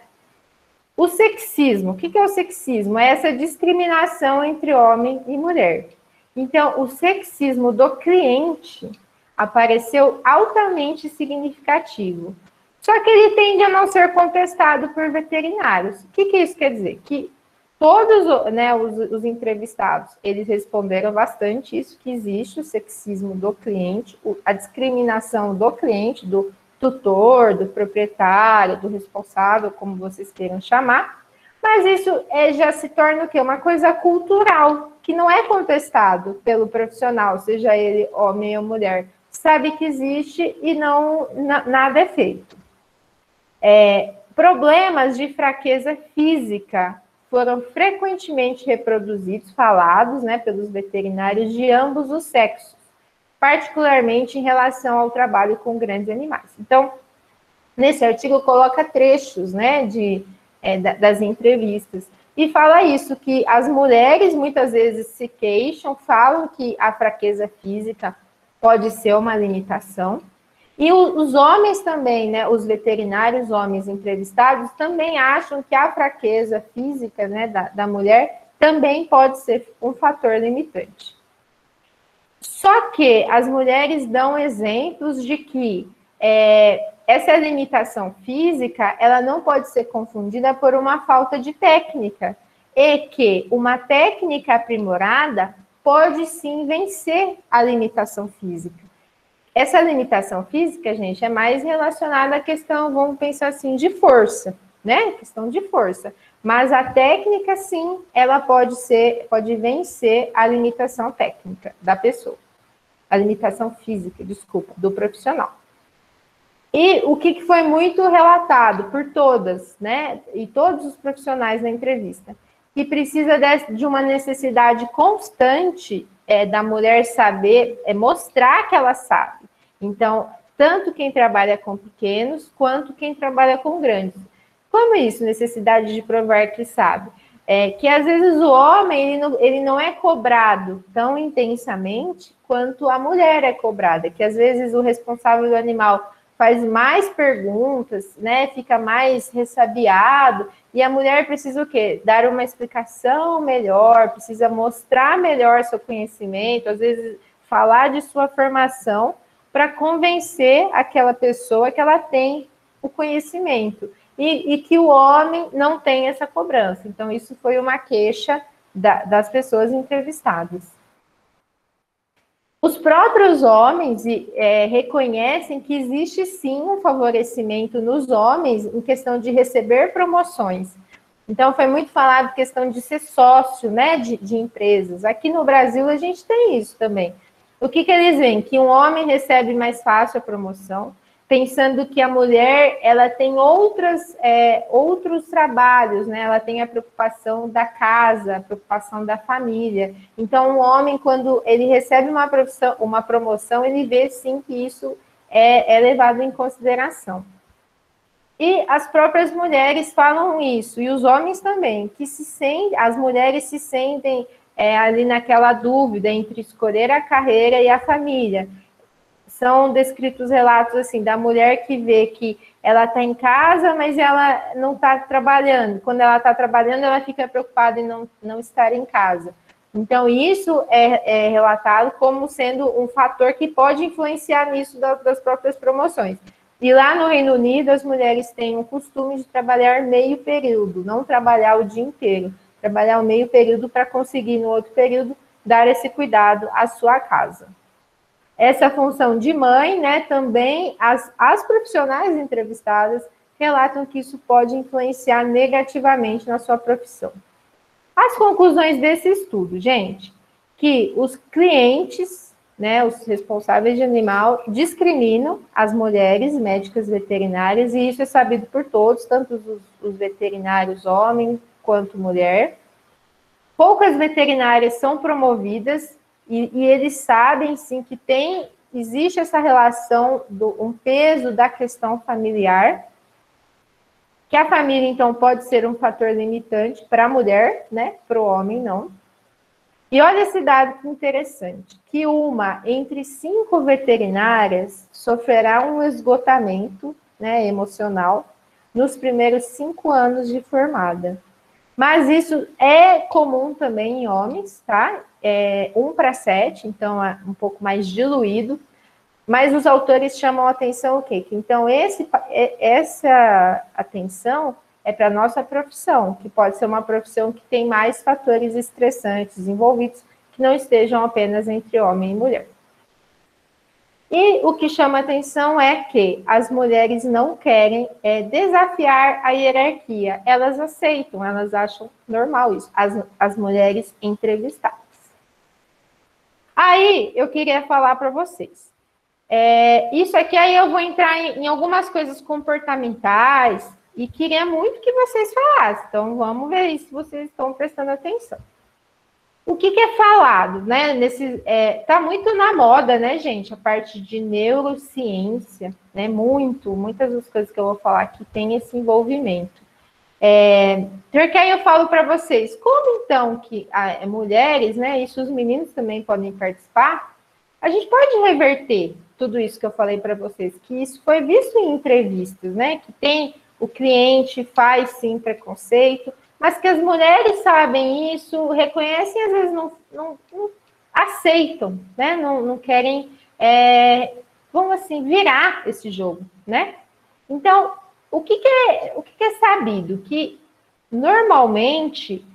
O sexismo, o que é o sexismo? É essa discriminação entre homem e mulher. Então, o sexismo do cliente apareceu altamente significativo. Só que ele tende a não ser contestado por veterinários. O que isso quer dizer? Que todos, né, os entrevistados, eles responderam bastante isso, que existe o sexismo do cliente, a discriminação do cliente, do tutor, do proprietário, do responsável, como vocês queiram chamar, mas isso já se torna o quê? Uma coisa cultural, que não é contestado pelo profissional, seja ele homem ou mulher, sabe que existe e nada é feito. Problemas de fraqueza física foram frequentemente reproduzidos, falados, né, pelos veterinários de ambos os sexos, particularmente em relação ao trabalho com grandes animais. Então, nesse artigo coloca trechos, né, das entrevistas, e fala isso, que as mulheres muitas vezes se queixam, falam que a fraqueza física pode ser uma limitação, e os homens também, né, os veterinários homens entrevistados, também acham que a fraqueza física, né, da mulher também pode ser um fator limitante. Só que as mulheres dão exemplos de que essa limitação física, ela não pode ser confundida por uma falta de técnica, e que uma técnica aprimorada pode sim vencer a limitação física. Essa limitação física, gente, é mais relacionada à questão, vamos pensar assim, de força, né? Questão de força. Mas a técnica, sim, ela pode vencer a limitação técnica da pessoa. A limitação física, desculpa, do profissional. E o que foi muito relatado por todas, né? E todos os profissionais na entrevista, que precisa de uma necessidade constante da mulher saber, mostrar que ela sabe. Então, tanto quem trabalha com pequenos, quanto quem trabalha com grandes. Como isso? Necessidade de provar que sabe. Que às vezes o homem ele não é cobrado tão intensamente quanto a mulher é cobrada, que às vezes o responsável do animal faz mais perguntas, né? Fica mais ressabiado, e a mulher precisa o quê? Dar uma explicação melhor, precisa mostrar melhor seu conhecimento, às vezes falar de sua formação para convencer aquela pessoa que ela tem o conhecimento. E que o homem não tem essa cobrança. Então, isso foi uma queixa das pessoas entrevistadas. Os próprios homens reconhecem que existe sim um favorecimento nos homens em questão de receber promoções. Então, foi muito falado questão de ser sócio, né, de empresas. Aqui no Brasil, a gente tem isso também. O que eles veem? Que um homem recebe mais fácil a promoção, pensando que a mulher ela tem outros trabalhos, né? Ela tem a preocupação da casa, a preocupação da família. Então, o homem, quando ele recebe uma promoção, ele vê, sim, que isso é levado em consideração. E as próprias mulheres falam isso, e os homens também, que as mulheres se sentem ali naquela dúvida entre escolher a carreira e a família. São descritos relatos assim da mulher que vê que ela está em casa, mas ela não está trabalhando. Quando ela está trabalhando, ela fica preocupada em não estar em casa. Então, isso é relatado como sendo um fator que pode influenciar nisso das próprias promoções. E lá no Reino Unido, as mulheres têm o costume de trabalhar meio período, não trabalhar o dia inteiro. Trabalhar o meio período para conseguir, no outro período, dar esse cuidado à sua casa. Essa função de mãe, né, também as profissionais entrevistadas relatam que isso pode influenciar negativamente na sua profissão. As conclusões desse estudo, gente, que os clientes, né, os responsáveis de animal, discriminam as mulheres médicas veterinárias, e isso é sabido por todos, tanto os veterinários homem quanto mulher. Poucas veterinárias são promovidas, e eles sabem, sim, que existe essa relação, um peso da questão familiar, que a família, então, pode ser um fator limitante para a mulher, né? Para o homem, não. E olha esse dado que interessante, que uma entre 5 veterinárias sofrerá um esgotamento, né, emocional nos primeiros 5 anos de formada. Mas isso é comum também em homens, tá? 1:7, então é um pouco mais diluído. Mas os autores chamam a atenção o quê? Que então essa atenção é para a nossa profissão, que pode ser uma profissão que tem mais fatores estressantes envolvidos, que não estejam apenas entre homem e mulher. E o que chama atenção é que as mulheres não querem desafiar a hierarquia. Elas aceitam, elas acham normal isso, as mulheres entrevistadas. Aí, eu queria falar para vocês. Isso aqui, aí eu vou entrar em algumas coisas comportamentais e queria muito que vocês falassem. Então, vamos ver se vocês estão prestando atenção. O que é falado, né? Tá muito na moda, né, gente? A parte de neurociência, né? Muitas das coisas que eu vou falar aqui tem esse envolvimento. Porque aí eu falo para vocês, como então que mulheres, né? Isso os meninos também podem participar. A gente pode reverter tudo isso que eu falei para vocês, que isso foi visto em entrevistas, né? Que o cliente faz sim preconceito, mas que as mulheres sabem isso, reconhecem e às vezes não aceitam, né? Não querem, vamos assim, virar esse jogo, né? Então, o que é sabido? Que, normalmente,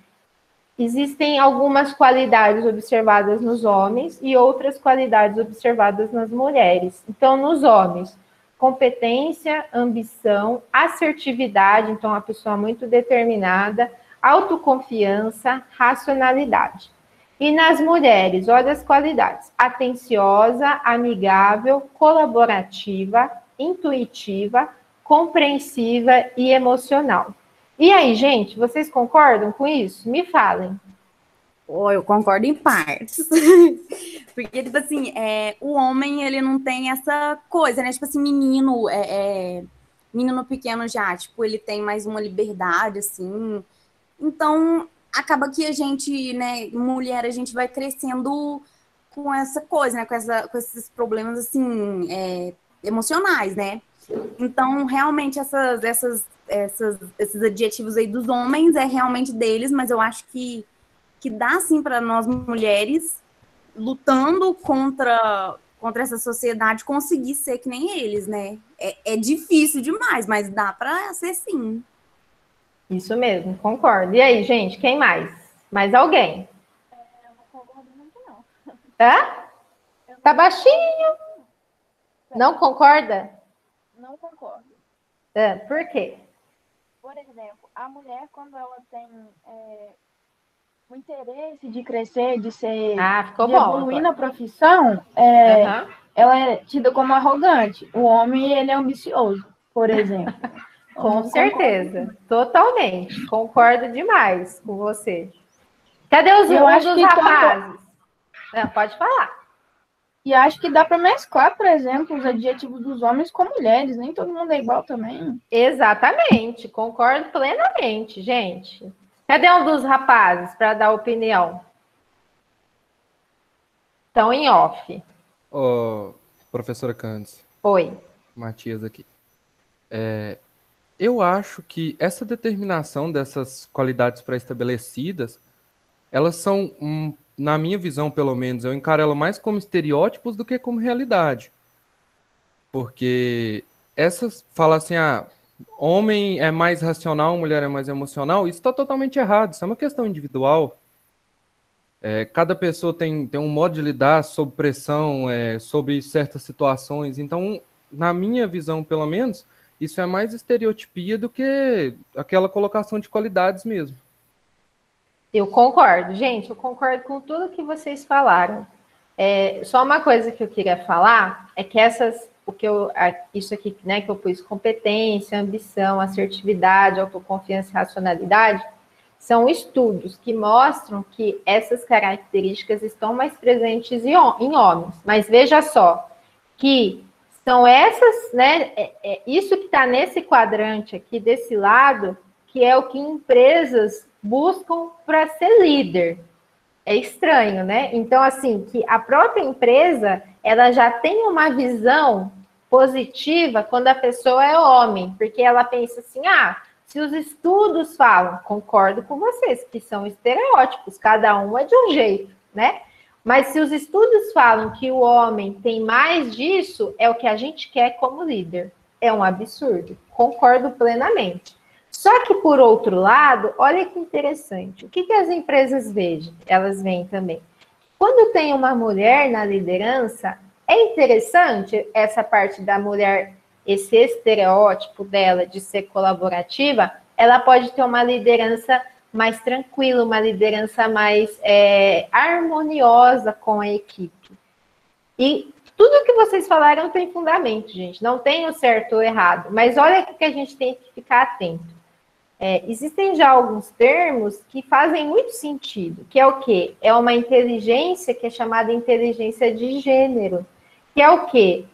existem algumas qualidades observadas nos homens e outras qualidades observadas nas mulheres. Então, nos homens, competência, ambição, assertividade, então, uma pessoa muito determinada, autoconfiança, racionalidade. E nas mulheres, olha as qualidades: atenciosa, amigável, colaborativa, intuitiva, compreensiva e emocional. E aí, gente, vocês concordam com isso? Me falem. Oh, eu concordo em partes. Porque, tipo assim, o homem, ele não tem essa coisa, né? Tipo assim, menino pequeno já, tipo, ele tem mais uma liberdade, assim. Então, acaba que a gente, né, mulher, a gente vai crescendo com essa coisa, né? Com esses problemas, assim, emocionais, né? Então, realmente, esses adjetivos aí dos homens é realmente deles, mas eu acho que dá, sim, para nós mulheres, lutando contra essa sociedade, conseguir ser que nem eles, né? É difícil demais, mas dá para ser, sim. Isso mesmo, concordo. E aí, gente, quem mais? Mais alguém? Eu não concordo muito, não. Hã? Tá baixinho. Não concorda? Não concordo. Por quê? Por exemplo, a mulher, quando ela tem o interesse de crescer, de Ficou bom evoluir agora. na profissão, Uhum. ela é tida como arrogante. O homem, ele é ambicioso, por exemplo. Com certeza, totalmente. Concordo demais com você. Cadê um dos rapazes? Pode falar. E acho que dá para mesclar, por exemplo, os adjetivos dos homens com mulheres. Nem todo mundo é igual também. Exatamente, concordo plenamente, gente. Cadê um dos rapazes para dar opinião? Estão em off. Professora Candice. Oi. Matias aqui. Eu acho que essa determinação dessas qualidades pré-estabelecidas, elas são, na minha visão, pelo menos, eu encaro elas mais como estereótipos do que como realidade. Porque essas falam assim, homem é mais racional, mulher é mais emocional, isso está totalmente errado, isso é uma questão individual. Cada pessoa tem um modo de lidar sob pressão, sobre certas situações. Então, na minha visão, pelo menos, isso é mais estereotipia do que aquela colocação de qualidades mesmo. Eu concordo, gente, eu concordo com tudo que vocês falaram. Só uma coisa que eu queria falar é que isso aqui, né, que eu pus: competência, ambição, assertividade, autoconfiança e racionalidade, são estudos que mostram que essas características estão mais presentes em homens. Mas veja só, que são essas, né? Isso que está nesse quadrante aqui, desse lado, que é o que empresas buscam para ser líder. É estranho, né? Então, assim, que a própria empresa, ela já tem uma visão positiva quando a pessoa é homem, porque ela pensa assim, se os estudos falam, concordo com vocês, que são estereótipos, cada um é de um jeito, né? Mas se os estudos falam que o homem tem mais disso, é o que a gente quer como líder. É um absurdo, concordo plenamente. Só que, por outro lado, olha que interessante, o que as empresas veem? Elas veem também. Quando tem uma mulher na liderança, é interessante essa parte da mulher, esse estereótipo dela de ser colaborativa, ela pode ter uma liderança mais tranquila, uma liderança mais harmoniosa com a equipe. E tudo que vocês falaram tem fundamento, gente. Não tem o certo ou errado. Mas olha o que a gente tem que ficar atento. Existem já alguns termos que fazem muito sentido, que é o quê? É uma inteligência que é chamada inteligência de gênero, que é o quê?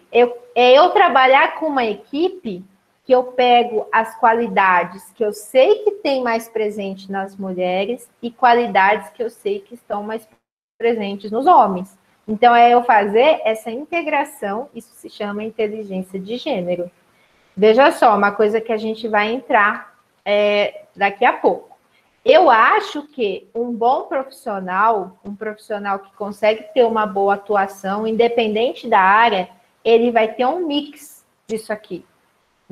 Eu trabalhar com uma equipe que eu pego as qualidades que eu sei que tem mais presente nas mulheres e qualidades que eu sei que estão mais presentes nos homens. Então, eu fazer essa integração, isso se chama inteligência de gênero. Veja só, uma coisa que a gente vai entrar daqui a pouco. Eu acho que um bom profissional, um profissional que consegue ter uma boa atuação, independente da área, ele vai ter um mix disso aqui,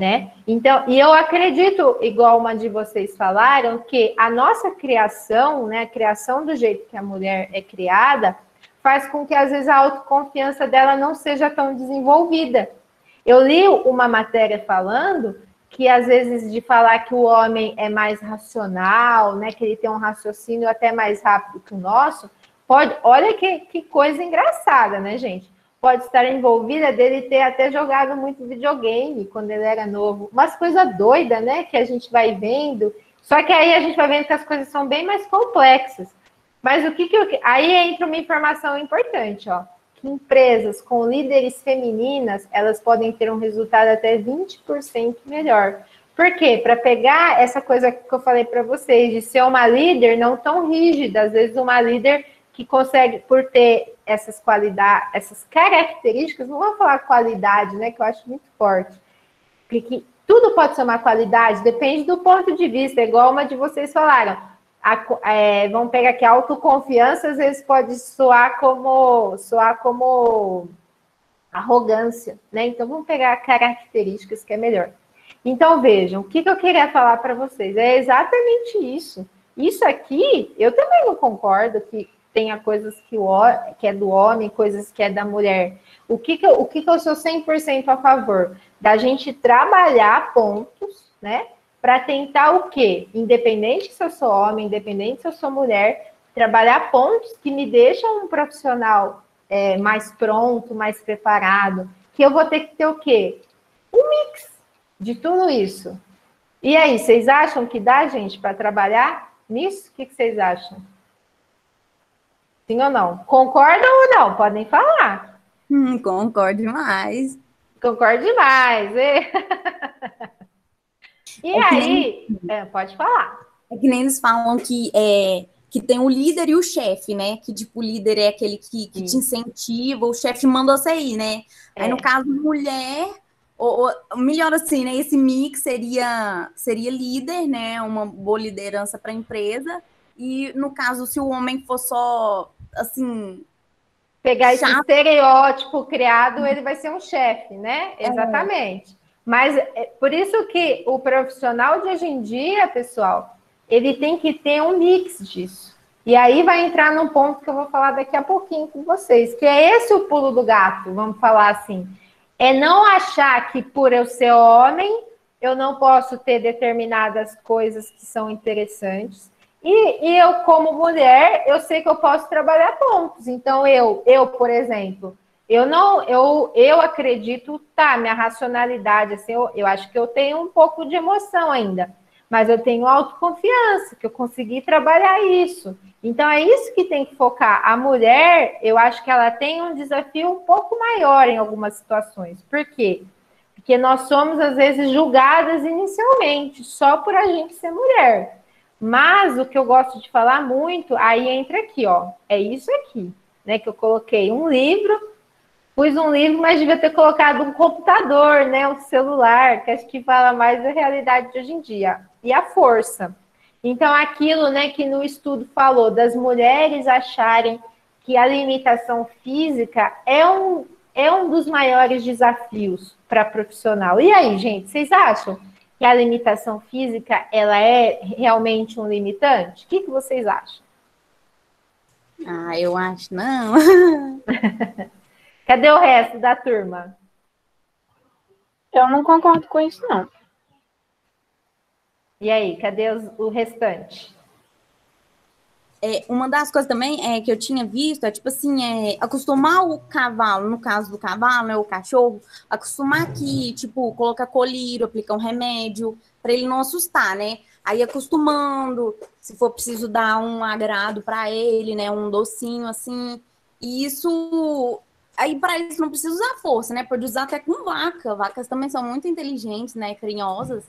né? Então, e eu acredito, igual uma de vocês falaram, que a nossa criação, né, a criação do jeito que a mulher é criada, faz com que, às vezes, a autoconfiança dela não seja tão desenvolvida. Eu li uma matéria falando que, às vezes, de falar que o homem é mais racional, né, que ele tem um raciocínio até mais rápido que o nosso, pode, olha que coisa engraçada, né, gente? Pode estar envolvida dele ter até jogado muito videogame quando ele era novo. Umas coisas doidas, né, que a gente vai vendo. Só que aí a gente vai vendo que as coisas são bem mais complexas. Mas o que aí entra uma informação importante, ó. Que empresas com líderes femininas, elas podem ter um resultado até 20% melhor. Por quê? Para pegar essa coisa que eu falei para vocês, de ser uma líder não tão rígida, às vezes uma líder que consegue, por ter essas qualidades, essas características, não vou falar qualidade, né, que eu acho muito forte, porque tudo pode ser uma qualidade, depende do ponto de vista, igual uma de vocês falaram. Vamos pegar aqui, a autoconfiança às vezes pode soar como arrogância, né? Então vamos pegar características que é melhor. Então vejam, o que eu queria falar para vocês é exatamente isso. Isso aqui, eu também não concordo que tenha coisas que é do homem, coisas que é da mulher. O que eu sou 100% a favor? Da gente trabalhar pontos, né? Para tentar o quê? Independente se eu sou homem, independente se eu sou mulher, trabalhar pontos que me deixam um profissional mais pronto, mais preparado, que eu vou ter que ter o quê? Um mix de tudo isso. E aí, vocês acham que dá, gente, para trabalhar nisso? O que vocês acham? Sim ou não? Concordam ou não? Podem falar. Concordo demais. Concordo demais. E aí, pode falar. É que nem eles falam que tem o líder e o chefe, né? Que, tipo, o líder é aquele que te incentiva, o chefe manda você ir, né? Aí, no caso, mulher, ou melhor assim, né? Esse mix seria líder, né? Uma boa liderança para a empresa. E, no caso, se o homem for só, assim... Pegar esse estereótipo criado, ele vai ser um chefe, né? Exatamente. Mas por isso que o profissional de hoje em dia, pessoal, ele tem que ter um mix disso. E aí vai entrar num ponto que eu vou falar daqui a pouquinho com vocês, que é esse o pulo do gato, vamos falar assim. É não achar que por eu ser homem, eu não posso ter determinadas coisas que são interessantes. E eu, como mulher, eu sei que eu posso trabalhar pontos. Então, eu por exemplo, eu acredito, minha racionalidade, assim, eu acho que eu tenho um pouco de emoção ainda, mas eu tenho autoconfiança, que eu consegui trabalhar isso. Então, é isso que tem que focar. A mulher, eu acho que ela tem um desafio um pouco maior em algumas situações. Por quê? Porque nós somos, às vezes, julgadas inicialmente, só por a gente ser mulher. Mas o que eu gosto de falar muito, aí entra aqui, ó. É isso aqui, né? Que eu coloquei um livro, pus um livro, mas devia ter colocado um computador, né? Um celular, que acho que fala mais da realidade de hoje em dia. E a força. Então, aquilo, né, que no estudo falou das mulheres acharem que a limitação física é um dos maiores desafios para profissional. E aí, gente, vocês acham que a limitação física, ela é realmente um limitante? O que vocês acham? Eu acho não. Cadê o resto da turma? Eu não concordo com isso, não. E aí, cadê o restante? Uma das coisas também que eu tinha visto tipo assim, acostumar o cavalo, no caso do cavalo, né, o cachorro, acostumar que, tipo, colocar colírio, aplicar um remédio, para ele não assustar, né? Aí acostumando, se for preciso dar um agrado para ele, né, um docinho assim. E isso, aí para eles não precisa usar força, né? Pode usar até com vaca. Vacas também são muito inteligentes, né, carinhosas.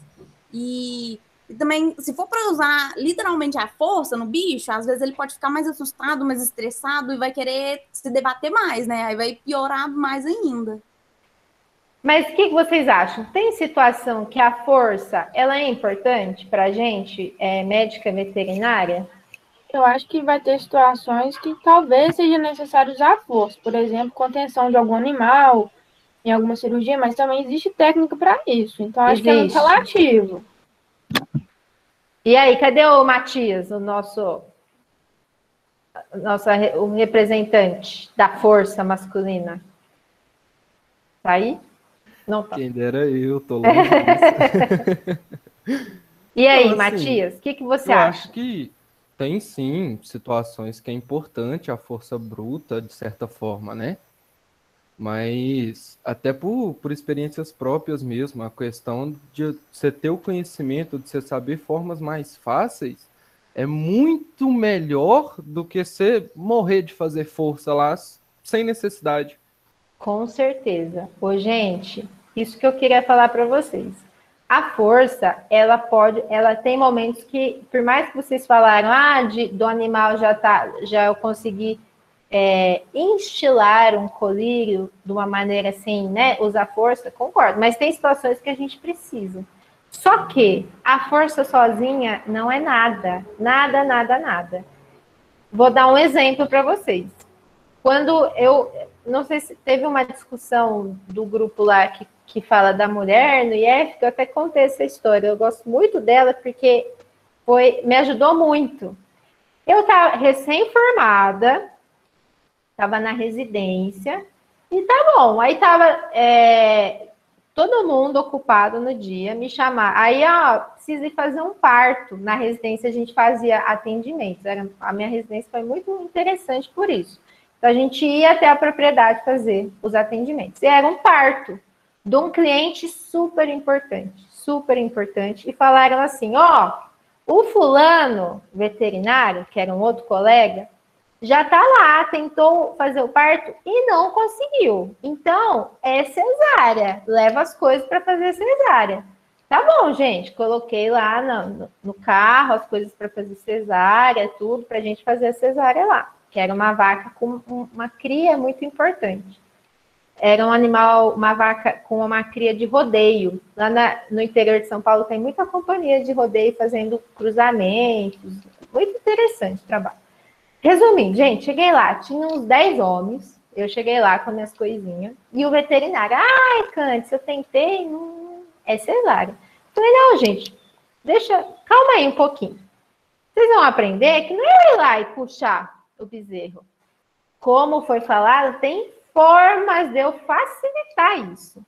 E também, se for para usar literalmente a força no bicho, às vezes ele pode ficar mais assustado, mais estressado e vai querer se debater mais, né? Aí vai piorar mais ainda. Mas o que vocês acham? Tem situação que a força, ela é importante para a gente, médica veterinária? Eu acho que vai ter situações que talvez seja necessário usar força. Por exemplo, contenção de algum animal, em alguma cirurgia, mas também existe técnica para isso. Então, acho que é muito Existe. relativo. E aí, cadê o Matias, o representante da força masculina? Tá aí? Não tá. Quem dera eu, tô longe disso. E aí, Não, assim, Matias, o que você eu acha? acho que tem sim situações que é importante a força bruta, de certa forma, né? Mas até por experiências próprias mesmo, a questão de você ter o conhecimento, de você saber formas mais fáceis, é muito melhor do que você morrer de fazer força lá sem necessidade. Com certeza. Ô, gente, isso que eu queria falar para vocês. A força, ela tem momentos que, por mais que vocês falaram, do animal já eu consegui instilar um colírio de uma maneira assim, né? Usar força, concordo. Mas tem situações que a gente precisa. Só que a força sozinha não é nada. Nada, nada, nada. Vou dar um exemplo para vocês. Quando não sei se teve uma discussão do grupo lá que fala da mulher no IF, que eu até contei essa história. Eu gosto muito dela porque me ajudou muito. Eu estava recém-formada, estava na residência, e tá bom. Aí estava todo mundo ocupado no dia, me chamar. Aí, precisa ir fazer um parto. Na residência a gente fazia atendimentos. A minha residência foi muito interessante por isso. Então, a gente ia até a propriedade fazer os atendimentos. E era um parto de um cliente super importante. E falaram assim, o fulano veterinário, que era um outro colega, já está lá, tentou fazer o parto e não conseguiu. Então, é cesárea. Leva as coisas para fazer cesárea. Tá bom, gente. Coloquei lá no carro as coisas para fazer cesárea, tudo, para a gente fazer a cesárea lá. Que era uma vaca com uma cria muito importante. Era um animal, uma vaca com uma cria de rodeio. Lá no interior de São Paulo tem muita companhia de rodeio fazendo cruzamentos. Muito interessante o trabalho. Resumindo, gente, cheguei lá, tinha uns 10 homens, eu cheguei lá com minhas coisinhas, e o veterinário, Candice, eu tentei, não é cesárea. Falei, não, gente, calma aí um pouquinho. Vocês vão aprender que não é ir lá e puxar o bezerro. Como foi falado, tem formas de eu facilitar isso.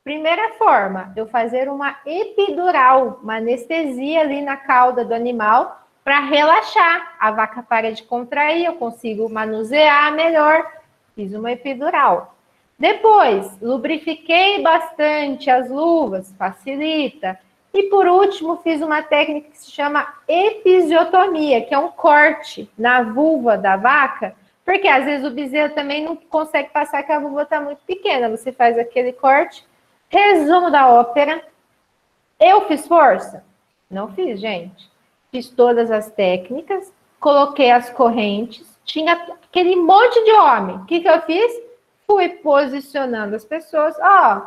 Primeira forma, eu fazer uma epidural, uma anestesia ali na cauda do animal, para relaxar. A vaca para de contrair, eu consigo manusear melhor. Fiz uma epidural. Depois, lubrifiquei bastante as luvas, facilita. E por último, fiz uma técnica que se chama episiotomia, que é um corte na vulva da vaca, porque às vezes o bezerro também não consegue passar, que a vulva está muito pequena. Você faz aquele corte. Resumo da ópera. Eu fiz força? Não fiz, gente. Fiz todas as técnicas, coloquei as correntes, tinha aquele monte de homem. O que eu fiz? Fui posicionando as pessoas.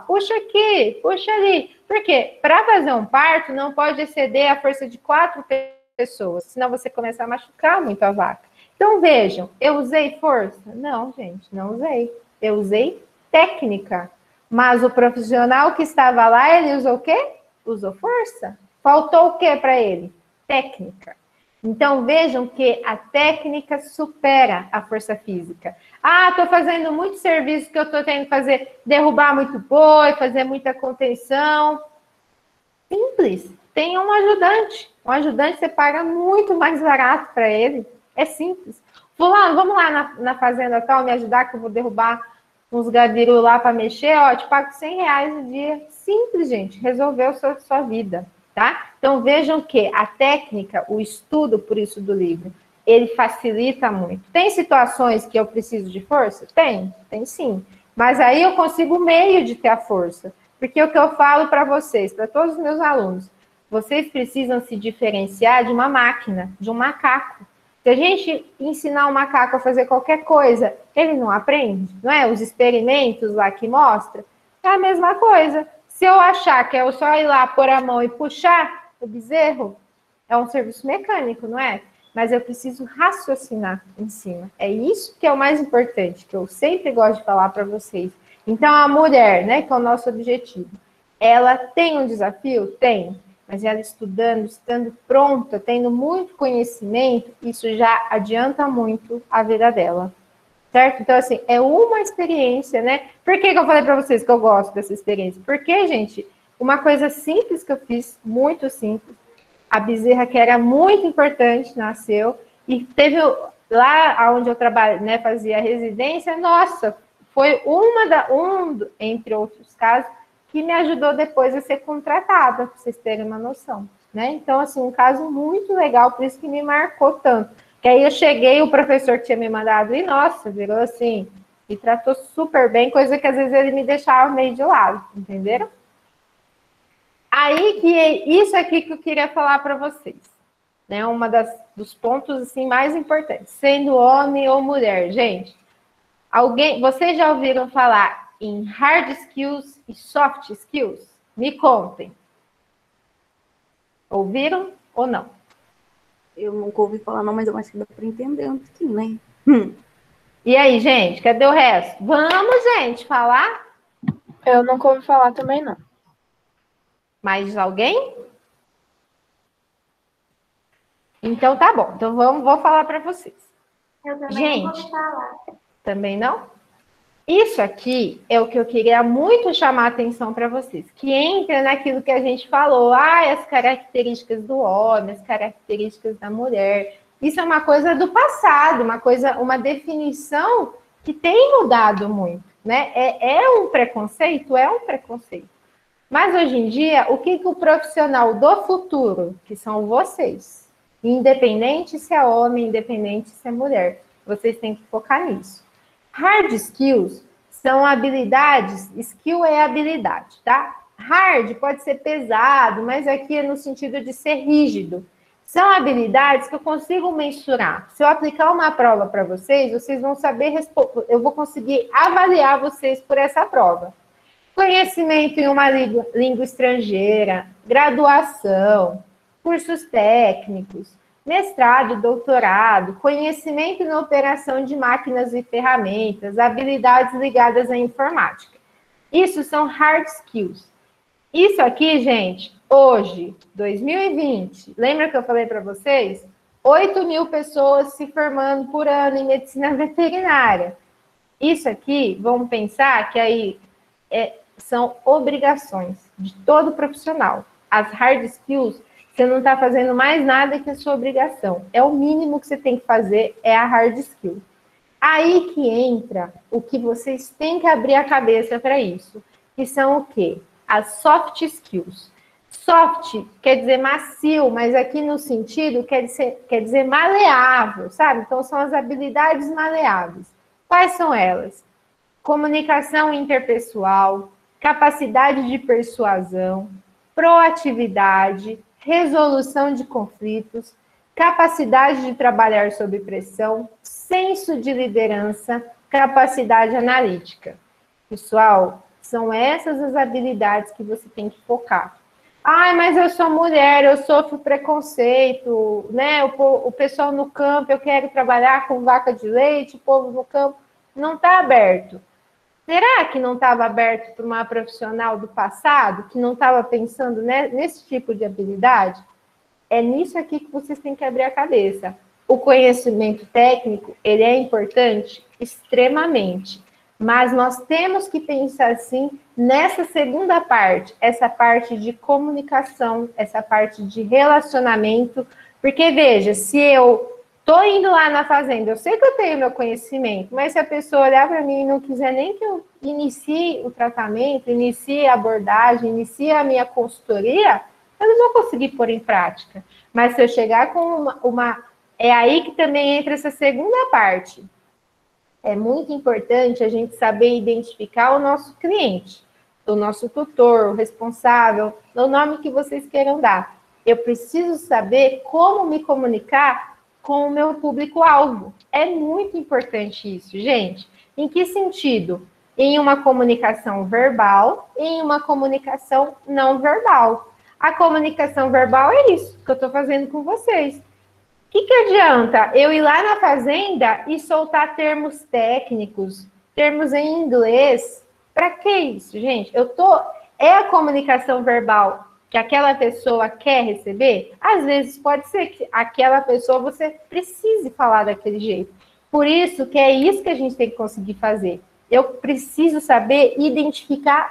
Puxa aqui, puxa ali. Por quê? Para fazer um parto, não pode exceder a força de 4 pessoas, senão você começa a machucar muito a vaca. Então, vejam, eu usei força? Não, gente, não usei. Eu usei técnica. Mas o profissional que estava lá, ele usou o quê? Usou força. Faltou o quê para ele? Técnica. Então, vejam que a técnica supera a força física. Estou fazendo muito serviço que eu estou tendo que fazer, derrubar muito boi, fazer muita contenção. Simples. Tem um ajudante. Um ajudante você paga muito mais barato para ele. É simples. Fulano, vamos lá na fazenda tal, me ajudar que eu vou derrubar uns gabiru lá para mexer, te pago R$100 no dia. Simples, gente. Resolveu sua vida. Tá? Então, vejam que a técnica, o estudo, por isso do livro, ele facilita muito. Tem situações que eu preciso de força? Tem sim. Mas aí eu consigo o meio de ter a força. Porque o que eu falo para vocês, para todos os meus alunos, vocês precisam se diferenciar de uma máquina, de um macaco. Se a gente ensinar um macaco a fazer qualquer coisa, ele não aprende, não é? Os experimentos lá que mostram, é a mesma coisa. Se eu achar que é só ir lá, pôr a mão e puxar o bezerro, é um serviço mecânico, não é? Mas eu preciso raciocinar em cima. É isso que é o mais importante, que eu sempre gosto de falar para vocês. Então, a mulher, né, que é o nosso objetivo, ela tem um desafio? Tem. Mas ela estudando, estando pronta, tendo muito conhecimento, isso já adianta muito a vida dela. Certo? Então, assim, é uma experiência, né? Por que eu falei para vocês que eu gosto dessa experiência? Porque, gente, uma coisa simples que eu fiz, muito simples, a bezerra que era muito importante, nasceu, e teve lá onde eu trabalho, né, fazia residência, nossa, foi entre outros casos, que me ajudou depois a ser contratada, para vocês terem uma noção, né? Então, assim, um caso muito legal, por isso que me marcou tanto. Que aí eu cheguei, o professor que tinha me mandado, e nossa, virou assim, me tratou super bem, coisa que às vezes ele me deixava meio de lado, entenderam? Aí que é isso aqui que eu queria falar para vocês, né? Dos pontos assim mais importantes, sendo homem ou mulher, gente. Vocês já ouviram falar em hard skills e soft skills? Me contem. Ouviram ou não? Eu nunca ouvi falar, não, mas eu acho que dá para entender um pouquinho, né? E aí, gente, cadê o resto? Vamos, gente, falar? Eu nunca ouvi falar também, não. Mais alguém? Então tá bom. Então vou falar para vocês. Eu também Gente, não vou falar. Também não? Isso aqui é o que eu queria muito chamar a atenção para vocês, que entra naquilo que a gente falou, as características do homem, as características da mulher. Isso é uma coisa do passado, uma definição que tem mudado muito, né? É um preconceito? É um preconceito. Mas hoje em dia, o que o profissional do futuro, que são vocês, independente se é homem, independente se é mulher, vocês têm que focar nisso. Hard skills são habilidades, skill é habilidade, tá? Hard pode ser pesado, mas aqui é no sentido de ser rígido. São habilidades que eu consigo mensurar. Se eu aplicar uma prova para vocês, vocês vão saber responder, eu vou conseguir avaliar vocês por essa prova. Conhecimento em uma língua estrangeira, graduação, cursos técnicos, mestrado, doutorado, conhecimento na operação de máquinas e ferramentas, habilidades ligadas à informática. Isso são hard skills. Isso aqui, gente, hoje, 2020, lembra que eu falei para vocês? 8.000 pessoas se formando por ano em medicina veterinária. Isso aqui, vamos pensar que aí são obrigações de todo profissional. As hard skills, você não está fazendo mais nada que a sua obrigação. É o mínimo que você tem que fazer, é a hard skill. Aí que entra o que vocês têm que abrir a cabeça para isso, que são o quê? As soft skills. Soft quer dizer macio, mas aqui no sentido quer dizer maleável, sabe? Então são as habilidades maleáveis. Quais são elas? Comunicação interpessoal, capacidade de persuasão, proatividade, resolução de conflitos, capacidade de trabalhar sob pressão, senso de liderança, capacidade analítica. Pessoal, são essas as habilidades que você tem que focar. Mas eu sou mulher, eu sofro preconceito, né? O pessoal no campo, eu quero trabalhar com vaca de leite, o povo no campo não está aberto. Será que não estava aberto para uma profissional do passado, que não estava pensando nesse tipo de habilidade? É nisso aqui que vocês têm que abrir a cabeça. O conhecimento técnico, ele é importante? Extremamente. Mas nós temos que pensar, assim, nessa segunda parte, essa parte de comunicação, essa parte de relacionamento, porque, veja, se eu estou indo lá na fazenda, eu sei que eu tenho meu conhecimento, mas se a pessoa olhar para mim e não quiser nem que eu inicie o tratamento, inicie a abordagem, inicie a minha consultoria, eu não vou conseguir pôr em prática. Mas se eu chegar com é aí que também entra essa segunda parte. É muito importante a gente saber identificar o nosso cliente, o nosso tutor, o responsável, o nome que vocês queiram dar. Eu preciso saber como me comunicar com o meu público-alvo. É muito importante isso, gente. Em que sentido? Em uma comunicação verbal e em uma comunicação não verbal. A comunicação verbal é isso que eu estou fazendo com vocês. O que adianta eu ir lá na fazenda e soltar termos técnicos, termos em inglês, Para que isso, gente? É a comunicação verbal que aquela pessoa quer receber? Às vezes pode ser que aquela pessoa você precise falar daquele jeito. Por isso que é isso que a gente tem que conseguir fazer. Eu preciso saber identificar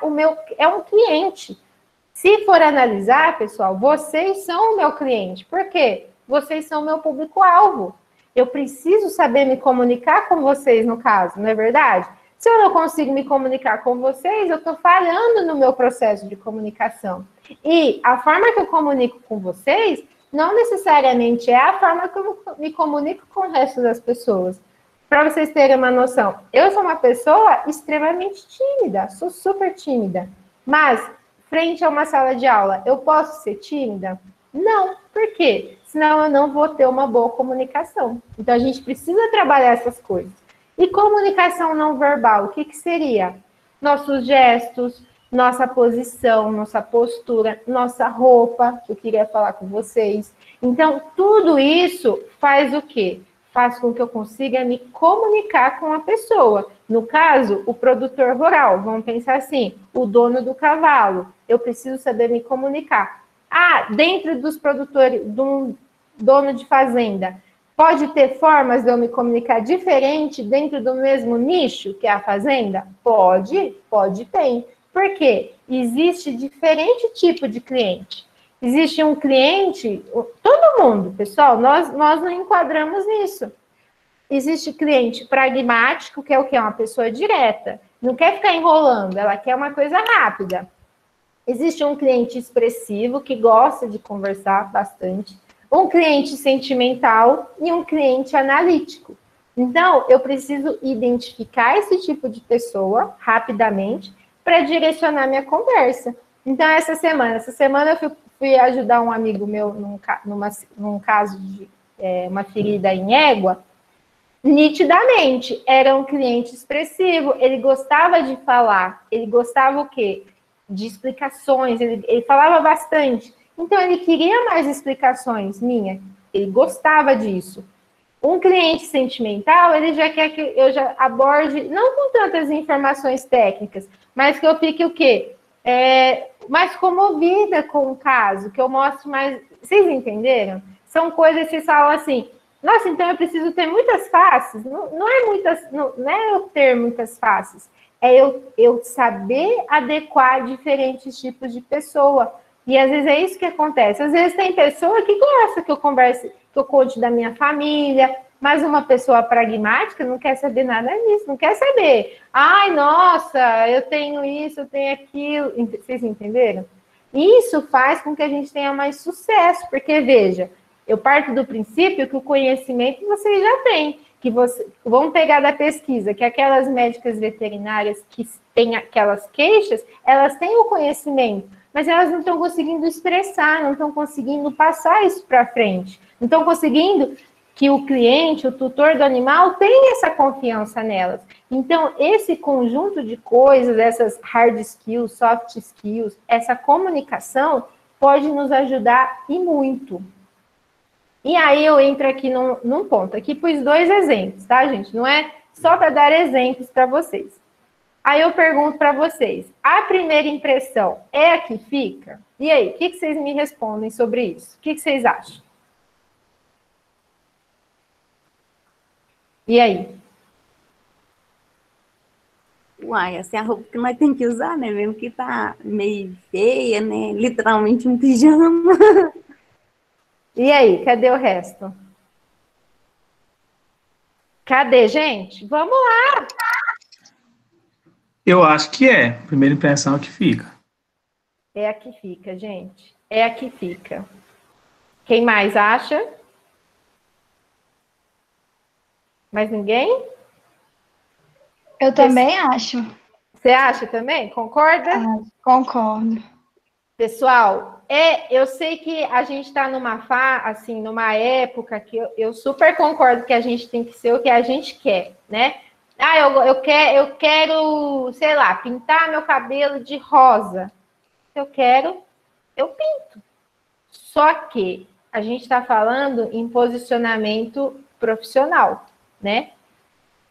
é um cliente. Se for analisar, pessoal, vocês são o meu cliente. Por quê? Vocês são o meu público-alvo. Eu preciso saber me comunicar com vocês, no caso, não é verdade? Se eu não consigo me comunicar com vocês, eu estou falhando no meu processo de comunicação. E a forma que eu comunico com vocês não necessariamente é a forma que eu me comunico com o resto das pessoas. Para vocês terem uma noção, eu sou uma pessoa extremamente tímida, sou super tímida. Mas, frente a uma sala de aula, eu posso ser tímida? Não. Por quê? Senão eu não vou ter uma boa comunicação. Então, a gente precisa trabalhar essas coisas. E comunicação não verbal, o que seria? Nossos gestos, nossa posição, nossa postura, nossa roupa, que eu queria falar com vocês. Então, tudo isso faz o quê? Faz com que eu consiga me comunicar com a pessoa. No caso, o produtor rural, vamos pensar assim, o dono do cavalo. Eu preciso saber me comunicar. Dentro dos produtores, de um dono de fazenda, pode ter formas de eu me comunicar diferente dentro do mesmo nicho que é a fazenda? Pode ter. Por quê? Existe diferente tipo de cliente. Existe um cliente, todo mundo, pessoal, nós não enquadramos nisso. Existe cliente pragmático, que é o quê? Uma pessoa direta. Não quer ficar enrolando, ela quer uma coisa rápida. Existe um cliente expressivo, que gosta de conversar bastante. Um cliente sentimental e um cliente analítico. Então, eu preciso identificar esse tipo de pessoa rapidamente para direcionar minha conversa. Então, essa semana eu fui ajudar um amigo meu num caso de uma ferida em égua. Nitidamente, era um cliente expressivo, ele gostava de falar, ele gostava o quê? De explicações, ele falava bastante. Então, ele queria mais explicações ele gostava disso. Um cliente sentimental, ele já quer que eu já aborde, não com tantas informações técnicas, mas que eu fique o quê? Mais comovida com o caso, que eu mostre mais... Vocês entenderam? São coisas que vocês falam assim, nossa, então eu preciso ter muitas faces. Não é eu ter muitas faces, é eu saber adequar diferentes tipos de pessoa. E às vezes é isso que acontece. Às vezes tem pessoa que gosta que eu converse, que eu conte da minha família, mas uma pessoa pragmática não quer saber nada disso, não quer saber. Ai, nossa, eu tenho isso, eu tenho aquilo. Vocês entenderam? Isso faz com que a gente tenha mais sucesso, porque, veja, eu parto do princípio que o conhecimento vocês já têm, vamos pegar da pesquisa, que aquelas médicas veterinárias que têm aquelas queixas, elas têm o conhecimento, mas elas não estão conseguindo expressar, não estão conseguindo passar isso para frente, não estão conseguindo que o cliente, o tutor do animal, tenha essa confiança nelas. Então, esse conjunto de coisas, essas hard skills, soft skills, essa comunicação pode nos ajudar e muito. E aí eu entro aqui num ponto. Aqui pus 2 exemplos, tá, gente? Não é só para dar exemplos para vocês. Aí eu pergunto para vocês, a primeira impressão é a que fica? E aí, o que vocês me respondem sobre isso? O que vocês acham? E aí? Uai, essa é a roupa que nós temos que usar, né? Mesmo que tá meio feia, né? Literalmente um pijama. E aí, cadê o resto? Cadê, gente? Vamos lá! Eu acho que é. Primeira impressão é que fica. É a que fica, gente. É a que fica. Quem mais acha? Mais ninguém? Eu também acho. Você acha também? Concorda? Concordo. Pessoal, eu sei que a gente está numa época que eu super concordo que a gente tem que ser o que a gente quer, né? Eu quero, sei lá, pintar meu cabelo de rosa. Eu quero, eu pinto. Só que a gente está falando em posicionamento profissional, né?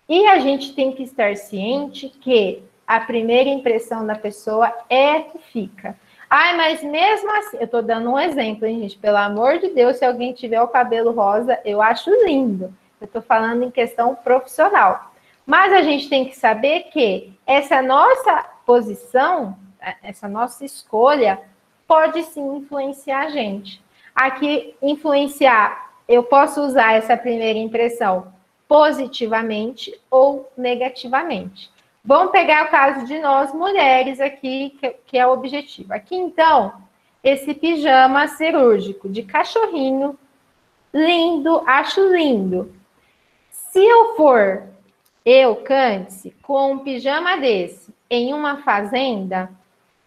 E a gente tem que estar ciente que a primeira impressão da pessoa é que fica. Ai, mas mesmo assim, eu tô dando um exemplo, hein, gente? Pelo amor de Deus, se alguém tiver o cabelo rosa, eu acho lindo. Eu tô falando em questão profissional. Mas a gente tem que saber que essa nossa posição, essa nossa escolha, pode sim influenciar a gente. Aqui, influenciar, eu posso usar essa primeira impressão positivamente ou negativamente. Vamos pegar o caso de nós mulheres aqui, que é o objetivo. Aqui, então, esse pijama cirúrgico de cachorrinho, lindo, acho lindo. Se eu for, Cândice, com um pijama desse em uma fazenda,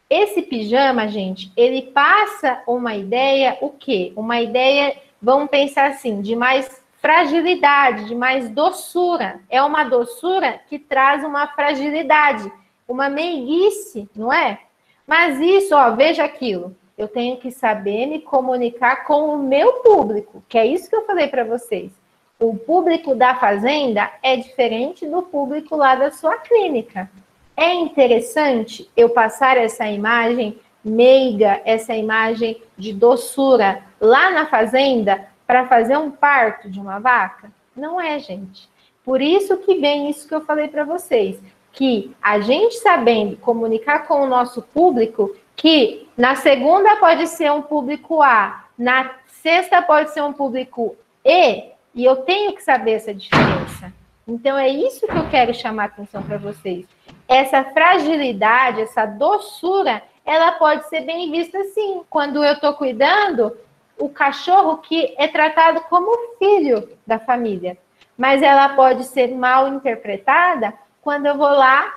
esse pijama, gente, ele passa uma ideia, o quê? Uma ideia, vamos pensar assim, de mais fragilidade, de mais doçura. É uma doçura que traz uma fragilidade, uma meiguice, não é? Mas isso, ó, veja aquilo. Eu tenho que saber me comunicar com o meu público, que é isso que eu falei para vocês. O público da fazenda é diferente do público lá da sua clínica. É interessante eu passar essa imagem meiga, essa imagem de doçura lá na fazenda para fazer um parto de uma vaca? Não é, gente. Por isso que vem isso que eu falei para vocês, que a gente sabendo comunicar com o nosso público, que na segunda pode ser um público A, na sexta pode ser um público E eu tenho que saber essa diferença. Então é isso que eu quero chamar a atenção para vocês. Essa fragilidade, essa doçura, ela pode ser bem vista sim, quando eu estou cuidando o cachorro que é tratado como filho da família. Mas ela pode ser mal interpretada quando eu vou lá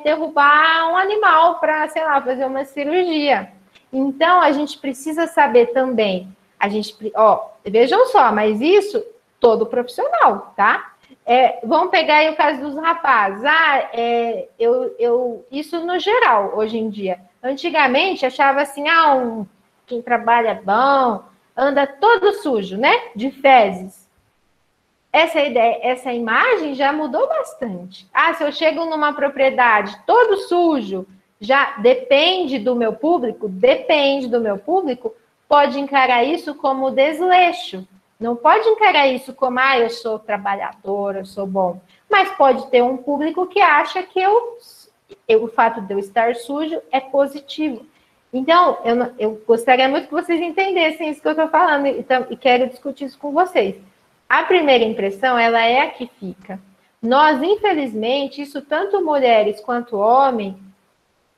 derrubar um animal para, sei lá, fazer uma cirurgia. Então, a gente precisa saber também, vejam só, mas isso todo profissional, tá? Vamos pegar aí o caso dos rapazes. Isso no geral, hoje em dia. Antigamente, achava assim, quem trabalha bom, anda todo sujo, né? De fezes. Essa imagem já mudou bastante. Se eu chego numa propriedade todo sujo, já depende do meu público, pode encarar isso como desleixo. Não pode encarar isso como, eu sou trabalhadora, eu sou bom. Mas pode ter um público que acha que o fato de eu estar sujo é positivo. Então, eu gostaria muito que vocês entendessem isso que eu estou falando e quero discutir isso com vocês. A primeira impressão, ela é a que fica. Nós, infelizmente, isso tanto mulheres quanto homens,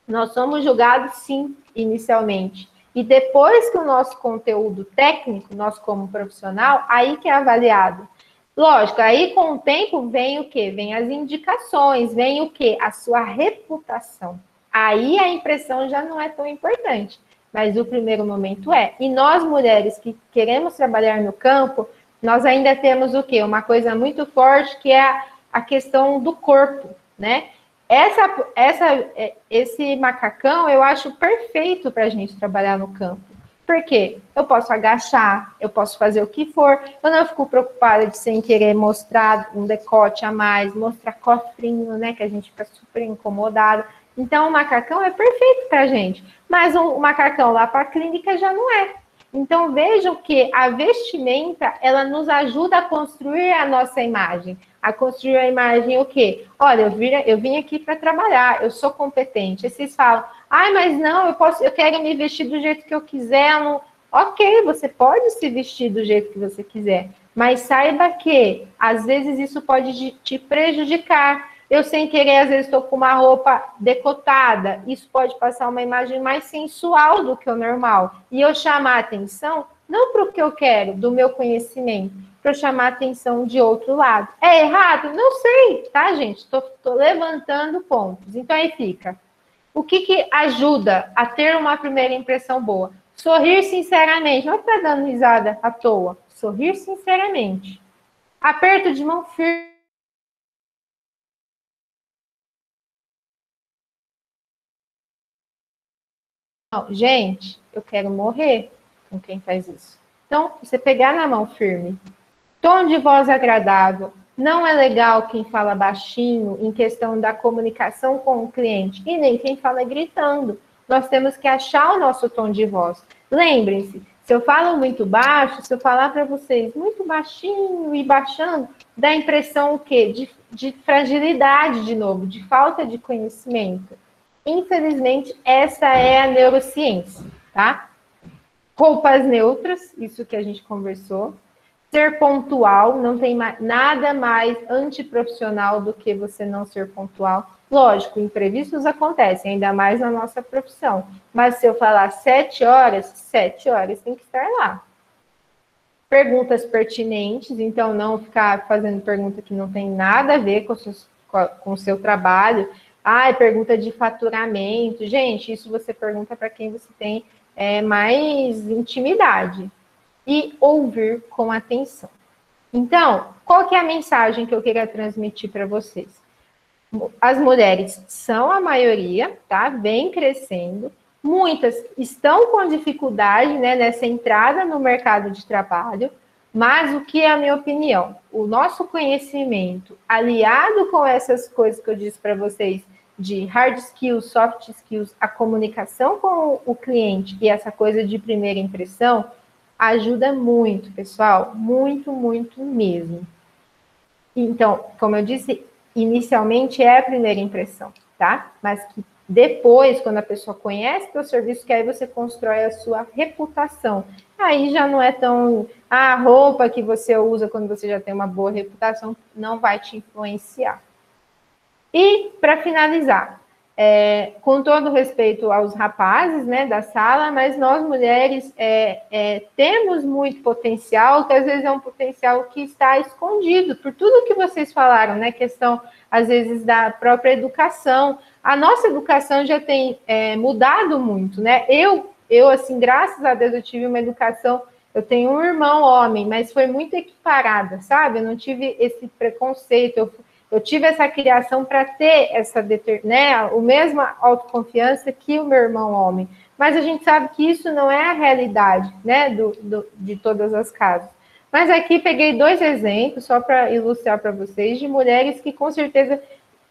nós somos julgados, sim, inicialmente. E depois que o nosso conteúdo técnico, nós como profissional, aí que é avaliado. Lógico, aí com o tempo vem o quê? Vem as indicações, vem o quê? A sua reputação. Aí a impressão já não é tão importante, mas o primeiro momento é. E nós, mulheres que queremos trabalhar no campo, nós ainda temos o quê? Uma coisa muito forte que é a questão do corpo, né? Esse macacão eu acho perfeito para a gente trabalhar no campo. Por quê? Eu posso agachar, eu posso fazer o que for, eu não fico preocupada de sem querer mostrar um decote a mais, mostrar cofrinho, né? Que a gente fica super incomodado. Então, o macacão é perfeito para a gente. Mas o macacão lá para a clínica já não é. Então, vejam que a vestimenta, ela nos ajuda a construir a nossa imagem. A construir a imagem o quê? Olha, eu vim aqui para trabalhar, eu sou competente. Aí vocês falam, mas não, eu quero me vestir do jeito que eu quiser. Ok, você pode se vestir do jeito que você quiser. Mas saiba que, às vezes, isso pode te prejudicar. Eu, sem querer, às vezes, estou com uma roupa decotada. Isso pode passar uma imagem mais sensual do que o normal. E eu chamar a atenção, não para o que eu quero, do meu conhecimento, para eu chamar a atenção de outro lado. É errado? Não sei, tá, gente? Estou levantando pontos. Então, aí fica. O que ajuda a ter uma primeira impressão boa? Sorrir sinceramente. Não está dando risada à toa. Sorrir sinceramente. Aperto de mão firme. Gente, eu quero morrer com quem faz isso. Então, você pegar na mão firme, tom de voz agradável, Não é legal quem fala baixinho em questão da comunicação com o cliente e nem quem fala gritando. Nós temos que achar o nosso tom de voz. Lembrem-se, se eu falo muito baixo, se eu falar para vocês muito baixinho e baixando, dá a impressão o quê? De fragilidade de novo, de falta de conhecimento. Infelizmente, essa é a neurociência, tá? Roupas neutras, isso que a gente conversou. Ser pontual, não tem nada mais antiprofissional do que você não ser pontual. Lógico, imprevistos acontecem, ainda mais na nossa profissão. Mas se eu falar 7 horas tem que estar lá. Perguntas pertinentes, então não ficar fazendo pergunta que não tem nada a ver com o seu trabalho. Ah, é pergunta de faturamento. Gente, isso você pergunta para quem você tem mais intimidade. E ouvir com atenção. Então, qual que é a mensagem que eu queria transmitir para vocês? As mulheres são a maioria, tá? Vem crescendo. Muitas estão com dificuldade, né, nessa entrada no mercado de trabalho, mas o que é a minha opinião? O nosso conhecimento, aliado com essas coisas que eu disse para vocês, de hard skills, soft skills, a comunicação com o cliente e essa coisa de primeira impressão, ajuda muito, pessoal, muito, muito mesmo. Então, como eu disse, inicialmente é a primeira impressão, tá? Mas que depois, quando a pessoa conhece o seu serviço, que aí você constrói a sua reputação. Aí já não é tão... a roupa que você usa quando você já tem uma boa reputação não vai te influenciar. E, para finalizar, com todo respeito aos rapazes, né, da sala, mas nós mulheres temos muito potencial, que às vezes é um potencial que está escondido, por tudo que vocês falaram, né, questão, às vezes, da própria educação. A nossa educação já tem mudado muito, né, eu, assim, graças a Deus, eu tive uma educação, eu tenho um irmão homem, mas foi muito equiparada, sabe, eu não tive esse preconceito, eu tive essa criação para ter essa, né, a mesma autoconfiança que o meu irmão homem. Mas a gente sabe que isso não é a realidade, né, de todas as casas. Mas aqui peguei 2 exemplos, só para ilustrar para vocês, de mulheres que com certeza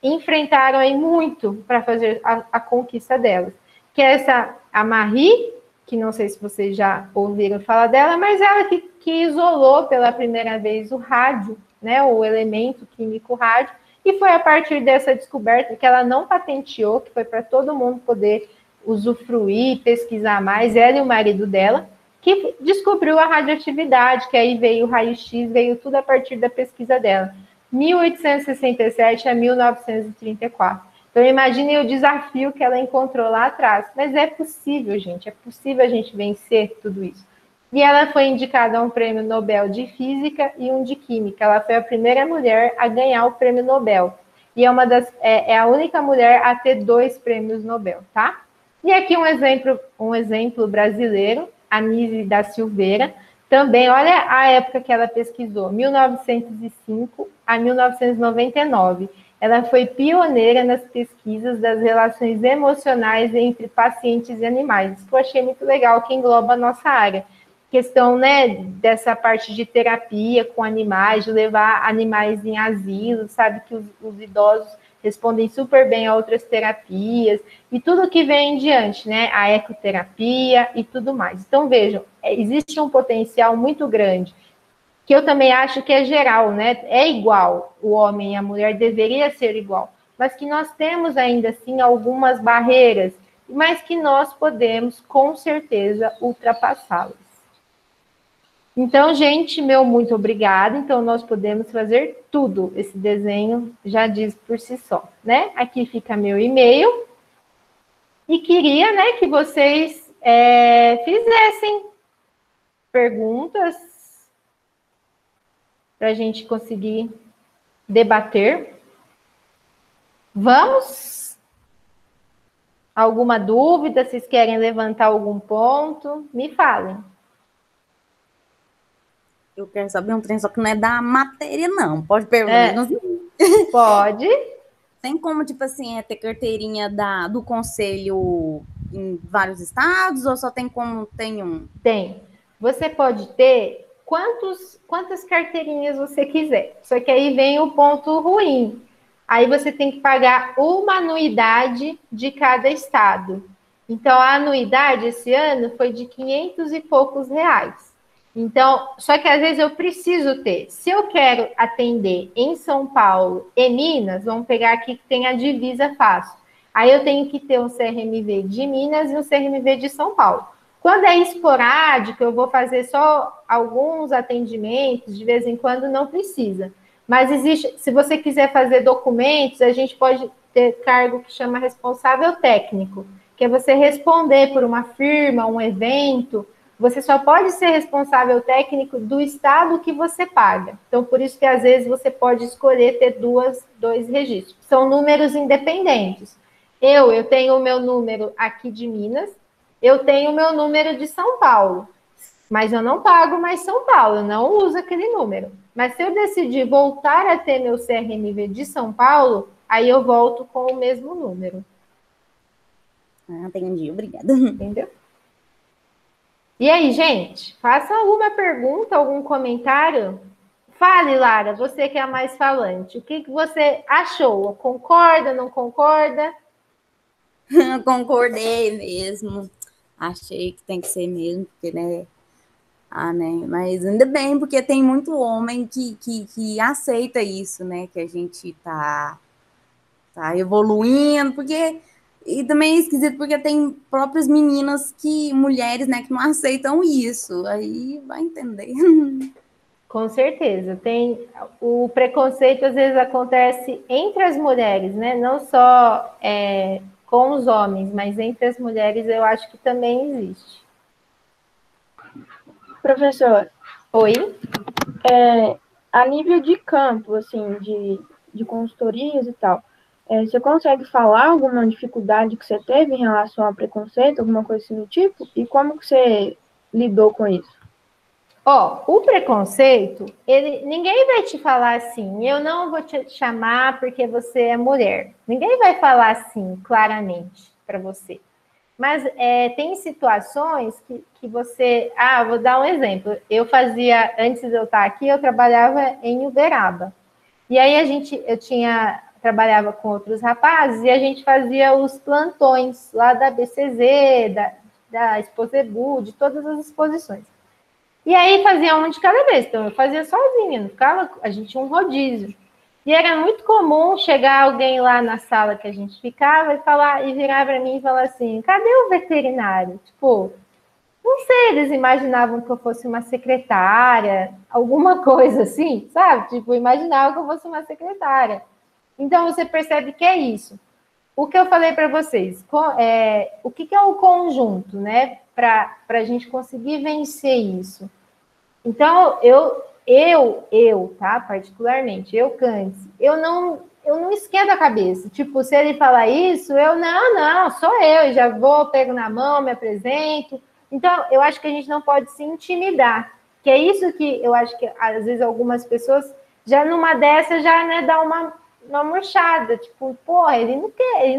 enfrentaram aí muito para fazer a conquista delas. Que é a Marie, que não sei se vocês já ouviram falar dela, mas ela que isolou pela primeira vez o rádio, né, o elemento químico rádio, e foi a partir dessa descoberta que ela não patenteou, que foi para todo mundo poder usufruir, pesquisar mais, ela e o marido dela, que descobriu a radioatividade, que aí veio o raio-x, veio tudo a partir da pesquisa dela, 1867 a 1934. Então, imaginem o desafio que ela encontrou lá atrás. Mas é possível, gente, é possível a gente vencer tudo isso. E ela foi indicada a um prêmio Nobel de Física e um de Química. Ela foi a primeira mulher a ganhar o prêmio Nobel. E é a única mulher a ter 2 prêmios Nobel, tá? E aqui um exemplo brasileiro, Anísio da Silveira. Também, olha a época que ela pesquisou, 1905 a 1999. Ela foi pioneira nas pesquisas das relações emocionais entre pacientes e animais. Isso que eu achei muito legal, que engloba a nossa área. Questão, né, dessa parte de terapia com animais, de levar animais em asilo, sabe que os idosos respondem super bem a outras terapias, e tudo que vem em diante, né, a ecoterapia e tudo mais. Então, vejam, existe um potencial muito grande, que eu também acho que é geral, né, é igual, o homem e a mulher deveria ser igual, mas que nós temos ainda assim algumas barreiras, mas que nós podemos, com certeza, ultrapassá-las. Então, gente, meu muito obrigada. Então, nós podemos fazer tudo. Esse desenho já diz por si só, né? Aqui fica meu e-mail. E queria, né, que vocês fizessem perguntas para a gente conseguir debater. Vamos? Alguma dúvida? Vocês querem levantar algum ponto? Me falem. Eu quero saber um trem, só que não é da matéria, não. Pode perguntar. Pode. Tem como, tipo assim, ter carteirinha do conselho em vários estados, ou só tem como tem um? Tem. Você pode ter quantas carteirinhas você quiser. Só que aí vem o ponto ruim. Aí você tem que pagar uma anuidade de cada estado. Então, a anuidade esse ano foi de 500 e poucos reais. Então, só que às vezes eu preciso ter. Se eu quero atender em São Paulo e Minas, vamos pegar aqui que tem a divisa fácil. Aí eu tenho que ter um CRMV de Minas e um CRMV de São Paulo. Quando é esporádico, eu vou fazer só alguns atendimentos, de vez em quando não precisa. Mas existe, se você quiser fazer documentos, a gente pode ter cargo que chama responsável técnico, que é você responder por uma firma, um evento. Você só pode ser responsável técnico do estado que você paga. Então, por isso que às vezes você pode escolher ter dois registros. São números independentes. Eu tenho o meu número aqui de Minas, eu tenho o meu número de São Paulo, mas eu não pago mais São Paulo, eu não uso aquele número. Mas se eu decidir voltar a ter meu CRMV de São Paulo, aí eu volto com o mesmo número. Ah, entendi, obrigada. Entendeu? E aí, gente, faça alguma pergunta, algum comentário? Fale, Lara, você que é a mais falante. O que você achou? Concorda, não concorda? Concordei mesmo. Achei que tem que ser mesmo, porque, né? Né? Mas ainda bem, porque tem muito homem que aceita isso, né? Que a gente tá evoluindo, porque... E também é esquisito, porque tem próprias meninas mulheres, né, que não aceitam isso. Aí vai entender. Com certeza. O preconceito, às vezes, acontece entre as mulheres, né? Não só com os homens, mas entre as mulheres eu acho que também existe. Professor, Oi? A nível de campo, assim, de consultorias e tal, você consegue falar alguma dificuldade que você teve em relação ao preconceito, alguma coisa assim do tipo? E como que você lidou com isso? O preconceito, ninguém vai te falar assim, eu não vou te chamar porque você é mulher. Ninguém vai falar assim, claramente, para você. Mas tem situações que você... vou dar um exemplo. Antes de eu estar aqui, eu trabalhava em Uberaba. E aí eu trabalhava com outros rapazes e a gente fazia os plantões lá da BCZ, da Exposebu, de todas as exposições. E aí fazia um de cada vez, então eu fazia sozinha, a gente tinha um rodízio. E era muito comum chegar alguém lá na sala que a gente ficava e virar para mim e falar assim, cadê o veterinário? Tipo, não sei, eles imaginavam que eu fosse uma secretária, alguma coisa assim, sabe? Tipo, imaginavam que eu fosse uma secretária. Então, você percebe que é isso. O que eu falei para vocês, o que é o conjunto, né? Para a gente conseguir vencer isso. Então, tá? Particularmente, Candice, eu não esquento a cabeça. Tipo, se ele falar isso, não, sou eu já vou, pego na mão, me apresento. Então, eu acho que a gente não pode se intimidar. Que é isso que eu acho que, às vezes, algumas pessoas, já numa dessa, já, né, dá uma murchada. Tipo, porra, ele não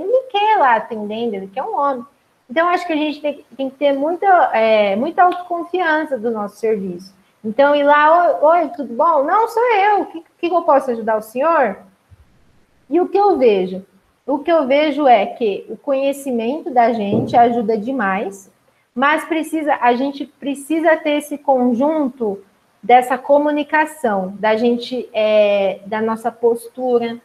me quer lá atendendo, ele quer um homem. Então, acho que a gente tem que ter muita autoconfiança do nosso serviço. Então, ir lá, oi, tudo bom? Não, sou eu. O que eu posso ajudar o senhor? E o que eu vejo? O que eu vejo é que o conhecimento da gente ajuda demais, mas a gente precisa ter esse conjunto dessa comunicação, da gente, da nossa postura,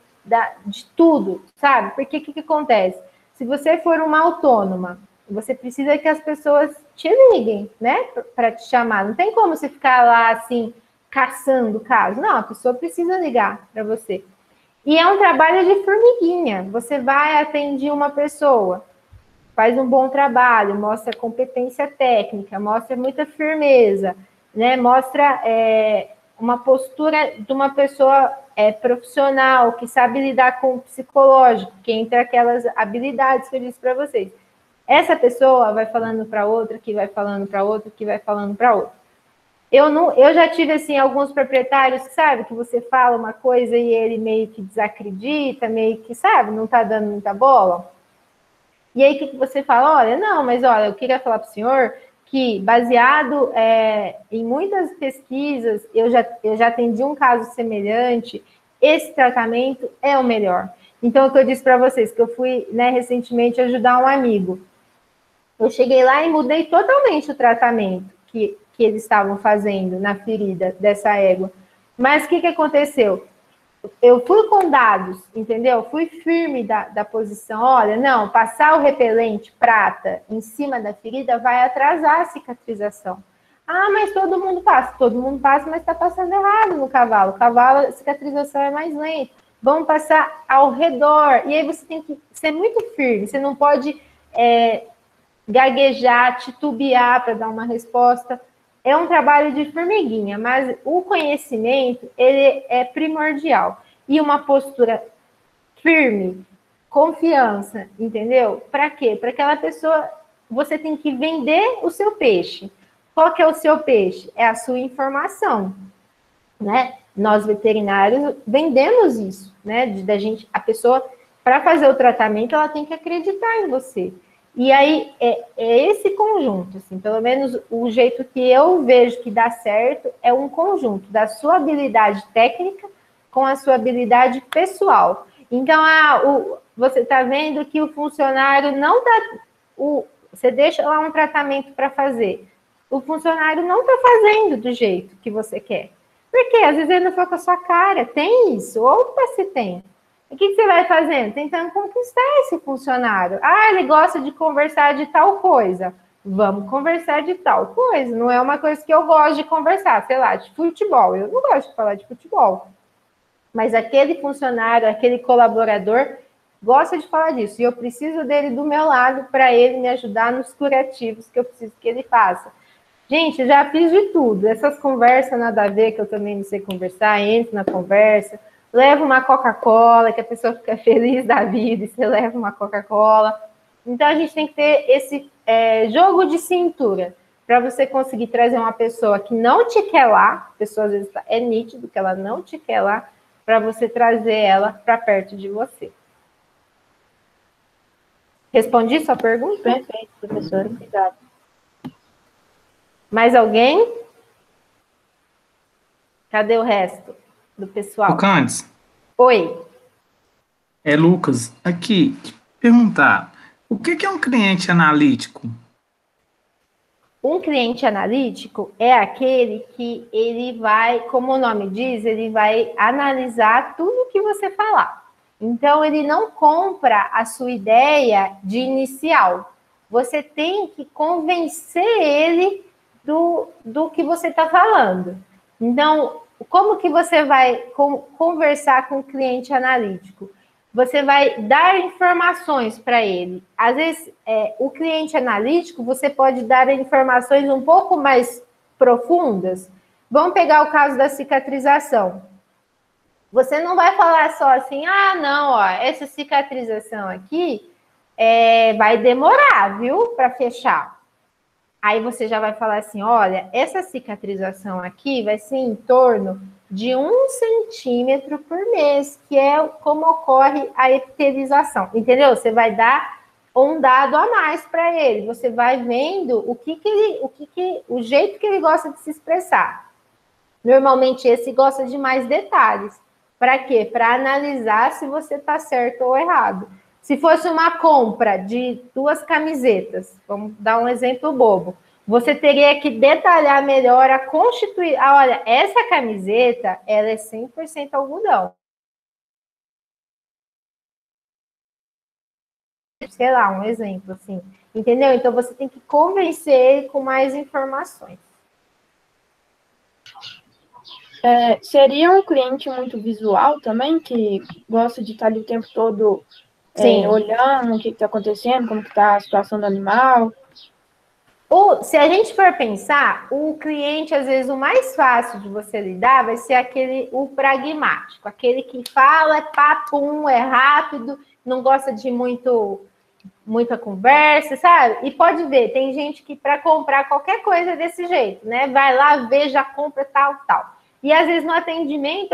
de tudo, sabe? Porque o que acontece? Se você for uma autônoma, você precisa que as pessoas te liguem, né? Para te chamar. Não tem como você ficar lá, assim, caçando caso. Não, a pessoa precisa ligar para você. E é um trabalho de formiguinha. Você vai atender uma pessoa, faz um bom trabalho, mostra competência técnica, mostra muita firmeza, né? Mostra uma postura de uma pessoa profissional, que sabe lidar com o psicológico, que entre aquelas habilidades que eu disse para vocês. Essa pessoa vai falando para outra, que vai falando para outra, que vai falando para outra. Eu já tive, assim, alguns proprietários, sabe, que você fala uma coisa e ele meio que desacredita, meio que, sabe, não está dando muita bola. E aí, o que você fala? Olha, eu queria falar para o senhor que, baseado em muitas pesquisas, eu já atendi um caso semelhante, esse tratamento é o melhor. Então, o que eu disse para vocês, que eu fui, né, recentemente ajudar um amigo. Eu cheguei lá e mudei totalmente o tratamento que eles estavam fazendo na ferida dessa égua. Mas o que aconteceu? Eu fui com dados, entendeu? Fui firme da posição. Olha, não, passar o repelente prata em cima da ferida vai atrasar a cicatrização. Ah, mas todo mundo passa. Todo mundo passa, mas está passando errado no cavalo. O cavalo, a cicatrização é mais lenta. Vamos passar ao redor. E aí você tem que ser muito firme. Você não pode gaguejar, titubear para dar uma resposta. É um trabalho de formiguinha, mas o conhecimento, ele é primordial. E uma postura firme, confiança, entendeu? Para quê? Para aquela pessoa, você tem que vender o seu peixe. Qual que é o seu peixe? É a sua informação, né? Nós, veterinários, vendemos isso, né? Da gente, a pessoa, para fazer o tratamento, ela tem que acreditar em você. E aí, é esse conjunto, assim, pelo menos o jeito que eu vejo que dá certo é um conjunto da sua habilidade técnica com a sua habilidade pessoal. Então, você está vendo que o funcionário não está... Você deixa lá um tratamento para fazer. O funcionário não está fazendo do jeito que você quer. Por quê? Às vezes ele não foi com a sua cara. Tem isso? Opa, se tem. O que você vai fazendo? Tentando conquistar esse funcionário. Ah, ele gosta de conversar de tal coisa. Vamos conversar de tal coisa. Não é uma coisa que eu gosto de conversar, sei lá, de futebol. Eu não gosto de falar de futebol. Mas aquele funcionário, aquele colaborador, gosta de falar disso. E eu preciso dele do meu lado para ele me ajudar nos curativos que eu preciso que ele faça. Gente, eu já fiz de tudo. Essas conversas nada a ver, que eu também não sei conversar, entro na conversa. Leva uma Coca-Cola, que a pessoa fica feliz da vida, e você leva uma Coca-Cola. Então, a gente tem que ter esse jogo de cintura, para você conseguir trazer uma pessoa que não te quer lá, a pessoa às vezes é nítido que ela não te quer lá, para você trazer ela para perto de você. Respondi sua pergunta? Perfeito, professora. Obrigada. Mais alguém? Cadê o resto do pessoal? Ô, Candes, Oi. é Lucas. Aqui, perguntar, o que é um cliente analítico? Um cliente analítico é aquele que ele vai, como o nome diz, ele vai analisar tudo que você falar. Então, ele não compra a sua ideia de inicial. Você tem que convencer ele do que você está falando. Então, como que você vai conversar com o cliente analítico? Você vai dar informações para ele. Às vezes, o cliente analítico, você pode dar informações um pouco mais profundas. Vamos pegar o caso da cicatrização. Você não vai falar só assim, ah, não, ó, essa cicatrização aqui vai demorar, viu, para fechar. Aí você já vai falar assim, olha, essa cicatrização aqui vai ser em torno de 1 centímetro por mês, que é como ocorre a epitelização, entendeu? Você vai dar um dado a mais para ele, você vai vendo o jeito que ele gosta de se expressar. Normalmente esse gosta de mais detalhes. Para quê? Para analisar se você está certo ou errado. Se fosse uma compra de 2 camisetas, vamos dar um exemplo bobo, você teria que detalhar melhor a constituição. Olha, essa camiseta, ela é 100% algodão. Sei lá, um exemplo assim. Entendeu? Então, você tem que convencer ele com mais informações. Seria um cliente muito visual também, que gosta de estar ali o tempo todo olhando o que está acontecendo, como está a situação do animal? Se a gente for pensar, o cliente, às vezes, o mais fácil de você lidar vai ser o pragmático, aquele que fala, é papum, é rápido, não gosta de muita conversa, sabe? E pode ver, tem gente que para comprar qualquer coisa desse jeito, né? Vai lá, vê, já compra tal. E às vezes no atendimento,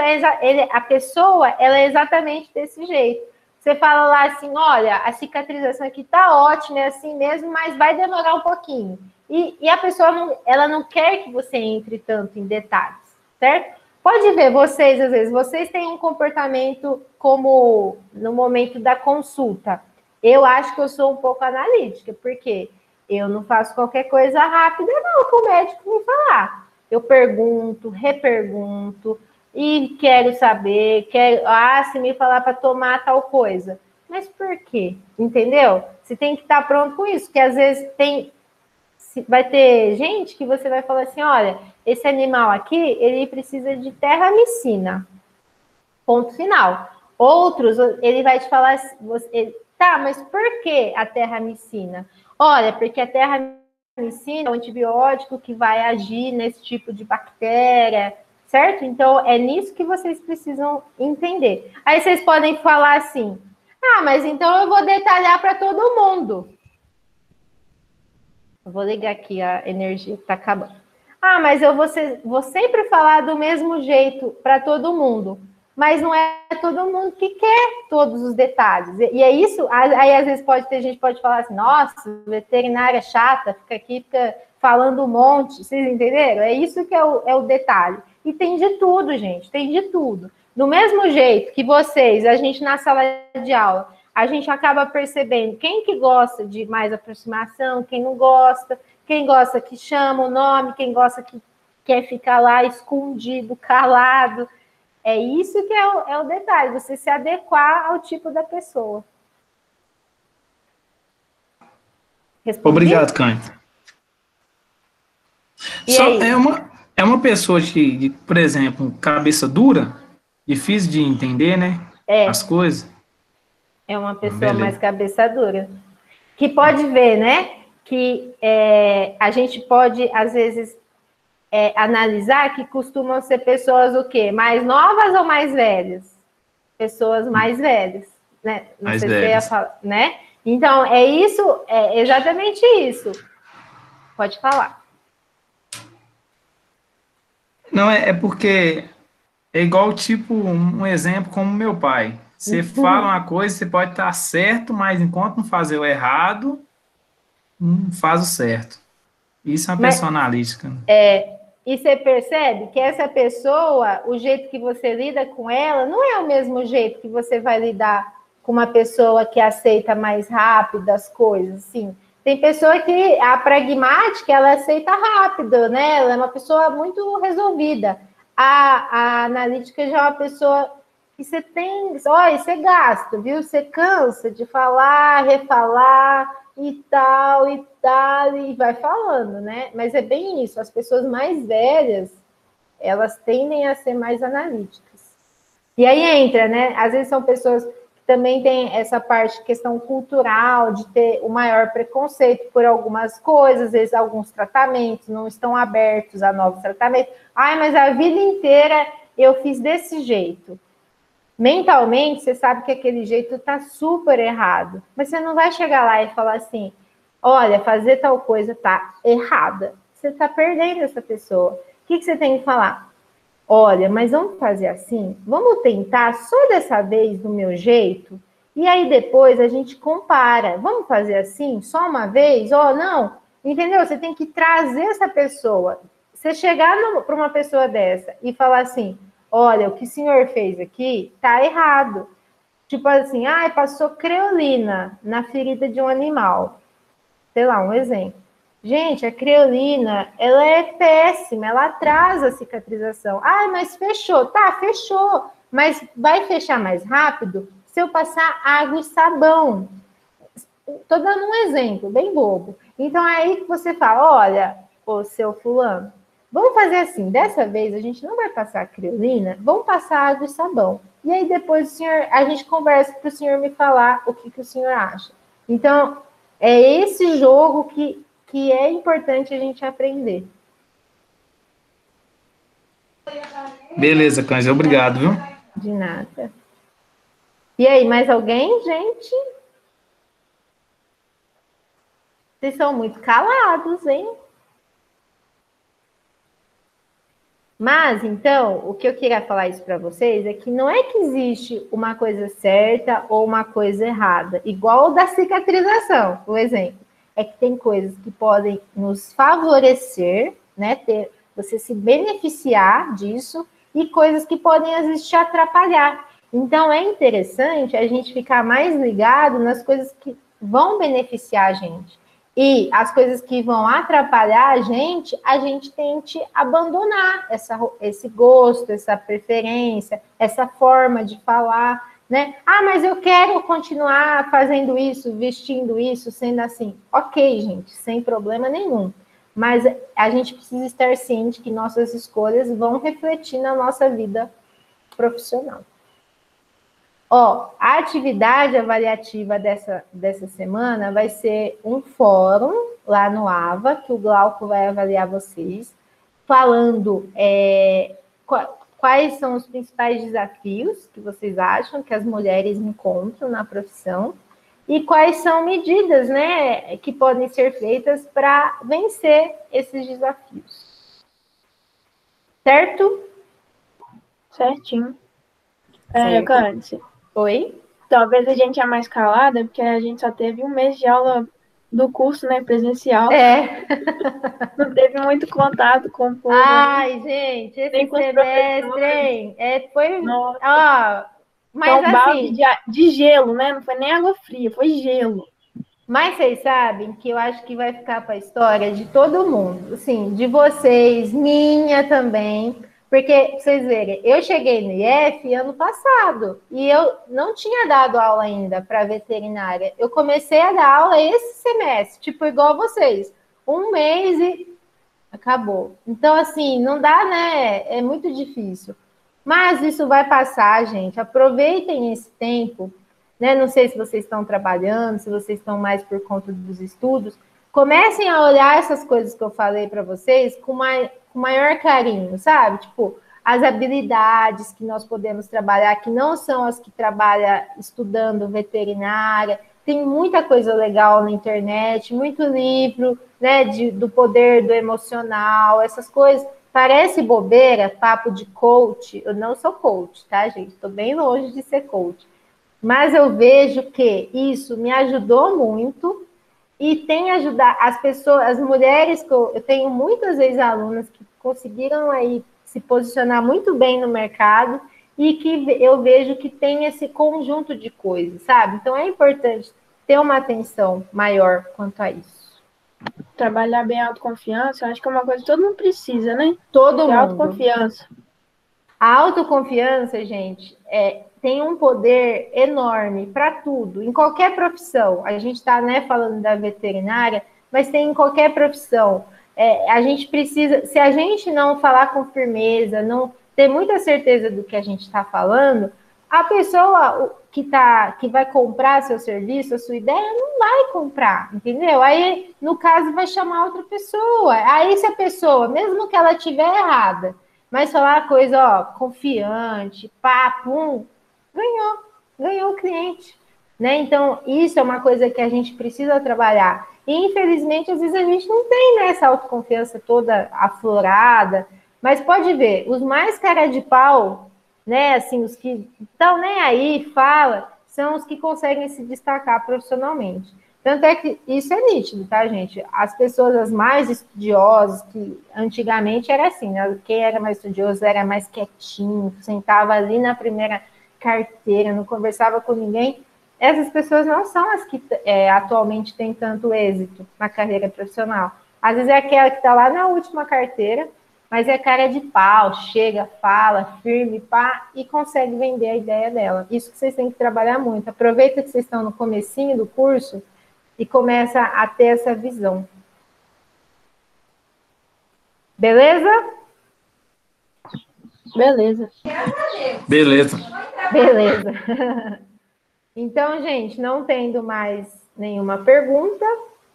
a pessoa, ela é exatamente desse jeito. Você fala lá assim, olha, a cicatrização aqui tá ótima, é assim mesmo, mas vai demorar um pouquinho. E a pessoa ela não quer que você entre tanto em detalhes, certo? Pode ver, vocês, às vezes, vocês têm um comportamento como no momento da consulta. Eu acho que eu sou um pouco analítica, porque eu não faço qualquer coisa rápida, não, que o médico me falar. Eu pergunto, repergunto, e quero saber, se me falar para tomar tal coisa. Mas por quê? Entendeu? Você tem que estar pronto com isso, porque às vezes vai ter gente que você vai falar assim, olha, esse animal aqui, ele precisa de terramicina. Ponto final. Outros, ele vai te falar, tá, mas por que a terramicina? Olha, porque a terramicina é um antibiótico que vai agir nesse tipo de bactéria, certo? Então, é nisso que vocês precisam entender. Aí vocês podem falar assim, mas então eu vou detalhar para todo mundo. Eu vou ligar aqui a energia que está acabando. Mas eu vou sempre falar do mesmo jeito para todo mundo. Mas não é todo mundo que quer todos os detalhes. E é isso, aí às vezes pode falar assim, nossa, veterinária chata, fica falando um monte. Vocês entenderam? É isso que é o detalhe. E tem de tudo, gente, tem de tudo. Do mesmo jeito que a gente na sala de aula, a gente acaba percebendo quem que gosta de mais aproximação, quem não gosta, quem gosta que chama o nome, quem gosta que quer ficar lá escondido, calado. É isso que é o detalhe, você se adequar ao tipo da pessoa. Respondi? Obrigado, Caio. É uma pessoa de, por exemplo, cabeça dura, difícil de entender, né? As coisas. É uma pessoa mais cabeça dura. Que pode ver, né? Que a gente pode, às vezes, analisar que costumam ser pessoas o quê? Mais novas ou mais velhas? Pessoas mais velhas, né? Não mais sei velhas. Se você ia falar, né? Então, é exatamente isso. Pode falar. Não, é porque é igual, tipo, um exemplo como meu pai. Você fala uma coisa, você pode estar certo, mas enquanto não fazer o errado, não faz o certo. Isso é uma pessoa analítica. E você percebe que essa pessoa, o jeito que você lida com ela, não é o mesmo jeito que você vai lidar com uma pessoa que aceita mais rápido as coisas, assim. Tem pessoa que a pragmática, ela aceita rápido, né? Ela é uma pessoa muito resolvida. A analítica já é uma pessoa que você tem... Olha, você gasta, viu? Você cansa de falar, refalar e tal, e vai falando, né? Mas é bem isso. As pessoas mais velhas, elas tendem a ser mais analíticas. E aí entra, né? Às vezes são pessoas que também têm essa parte, questão cultural, de ter o maior preconceito por algumas coisas, às vezes alguns tratamentos não estão abertos a novos tratamentos. Mas a vida inteira eu fiz desse jeito. Mentalmente, você sabe que aquele jeito está super errado. Mas você não vai chegar lá e falar assim, olha, fazer tal coisa está errada. Você está perdendo essa pessoa. O que você tem que falar? Olha, mas vamos fazer assim? Vamos tentar só dessa vez do meu jeito? E aí depois a gente compara. Vamos fazer assim? Só uma vez? Não. Entendeu? Você tem que trazer essa pessoa. Você chegar para uma pessoa dessa e falar assim, olha, o que o senhor fez aqui tá errado. Tipo assim, passou creolina na ferida de um animal. Sei lá, um exemplo. Gente, a creolina, ela é péssima, ela atrasa a cicatrização. Mas fechou. Tá, fechou. Mas vai fechar mais rápido se eu passar água e sabão. Tô dando um exemplo, bem bobo. Então, é aí que você fala, olha, ô seu fulano, vamos fazer assim, dessa vez a gente não vai passar a creolina, vamos passar água e sabão. E aí depois a gente conversa para o senhor me falar o que o senhor acha. Então, é esse jogo que é importante a gente aprender. Beleza, Cândido, obrigado, viu? De nada. E aí, mais alguém, gente? Vocês são muito calados, hein? Mas, então, o que eu queria falar isso para vocês é que não é que existe uma coisa certa ou uma coisa errada, igual da cicatrização, por exemplo. é que tem coisas que podem nos favorecer, né? Você se beneficiar disso, e coisas que podem, às vezes, te atrapalhar. Então, é interessante a gente ficar mais ligado nas coisas que vão beneficiar a gente. E as coisas que vão atrapalhar a gente tente abandonar esse gosto, essa preferência, essa forma de falar, né? Ah, mas eu quero continuar fazendo isso, vestindo isso, sendo assim. Ok, gente, sem problema nenhum. Mas a gente precisa estar ciente que nossas escolhas vão refletir na nossa vida profissional. Ó, a atividade avaliativa dessa semana vai ser um fórum lá no AVA, que o Glauco vai avaliar vocês, falando quais são os principais desafios que vocês acham que as mulheres encontram na profissão e quais são medidas, né, que podem ser feitas para vencer esses desafios. Certo? Certinho. Certo. Cândice, Oi? talvez a gente é mais calada, porque a gente só teve um mês de aula do curso, né, presencial. Não teve muito contato com o povo. Ai, gente, esse semestre, hein? Foi... Nossa. Ó, mas então, assim... balde de gelo, né? Não foi nem água fria, foi gelo. Mas vocês sabem que eu acho que vai ficar para a história de todo mundo. Assim, de vocês, minha também. Porque, pra vocês verem, eu cheguei no IF ano passado e eu não tinha dado aula ainda para veterinária. Eu comecei a dar aula esse semestre, tipo, igual vocês. Um mês e acabou. Então, assim, não dá, né? É muito difícil. Mas isso vai passar, gente. Aproveitem esse tempo, né? Não sei se vocês estão trabalhando, se vocês estão mais por conta dos estudos. Comecem a olhar essas coisas que eu falei para vocês com maior carinho, sabe? Tipo, as habilidades que nós podemos trabalhar, que não são as que trabalha estudando veterinária. Tem muita coisa legal na internet, muito livro, né, do poder do emocional, essas coisas. Parece bobeira, papo de coach. Eu não sou coach, tá, gente? Estou bem longe de ser coach. Mas eu vejo que isso me ajudou muito e tem ajudado as pessoas, as mulheres, que eu tenho muitas ex-alunas que conseguiram aí se posicionar muito bem no mercado e que eu vejo que tem esse conjunto de coisas, sabe? Então é importante ter uma atenção maior quanto a isso. Trabalhar bem a autoconfiança, eu acho que é uma coisa que todo mundo precisa, né? Todo mundo. Autoconfiança. A autoconfiança, gente, tem um poder enorme para tudo, em qualquer profissão. A gente está, né, falando da veterinária, mas tem em qualquer profissão. A gente precisa, se a gente não falar com firmeza, não ter muita certeza do que a gente está falando, a pessoa que vai comprar seu serviço, a sua ideia, não vai comprar, entendeu? Aí, no caso, vai chamar outra pessoa. Aí, se a pessoa, mesmo que ela estiver errada, mas falar a coisa, ó, confiante, papo, ganhou o cliente, né? Então, isso é uma coisa que a gente precisa trabalhar. E, infelizmente, às vezes a gente não tem, né, essa autoconfiança toda aflorada, mas pode ver, os mais cara de pau, né, assim, os que estão nem aí, são os que conseguem se destacar profissionalmente. Tanto é que isso é nítido, tá, gente? As pessoas as mais estudiosas, que antigamente era assim, né? Quem era mais estudioso era mais quietinho, sentava ali na primeira carteira, não conversava com ninguém. Essas pessoas não são as que atualmente têm tanto êxito na carreira profissional. Às vezes é aquela que está lá na última carteira, mas é cara de pau, chega, fala, firme, pá, e consegue vender a ideia dela. Isso que vocês têm que trabalhar muito. Aproveita que vocês estão no comecinho do curso e começa a ter essa visão. Beleza? Beleza. Beleza. Beleza. Então, gente, não tendo mais nenhuma pergunta,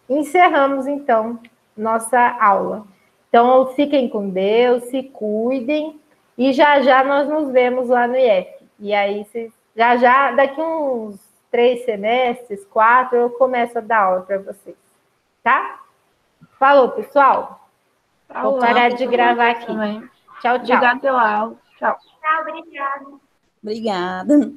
encerramos, então, nossa aula. Então, fiquem com Deus, se cuidem, e já nós nos vemos lá no IF. E aí, já, daqui uns 3 semestres, 4, eu começo a dar aula para vocês, tá? Falou, pessoal. Vou parar de gravar aqui. Também. Tchau, tchau. Obrigada pela aula. Tchau. Tchau, obrigada. Obrigada.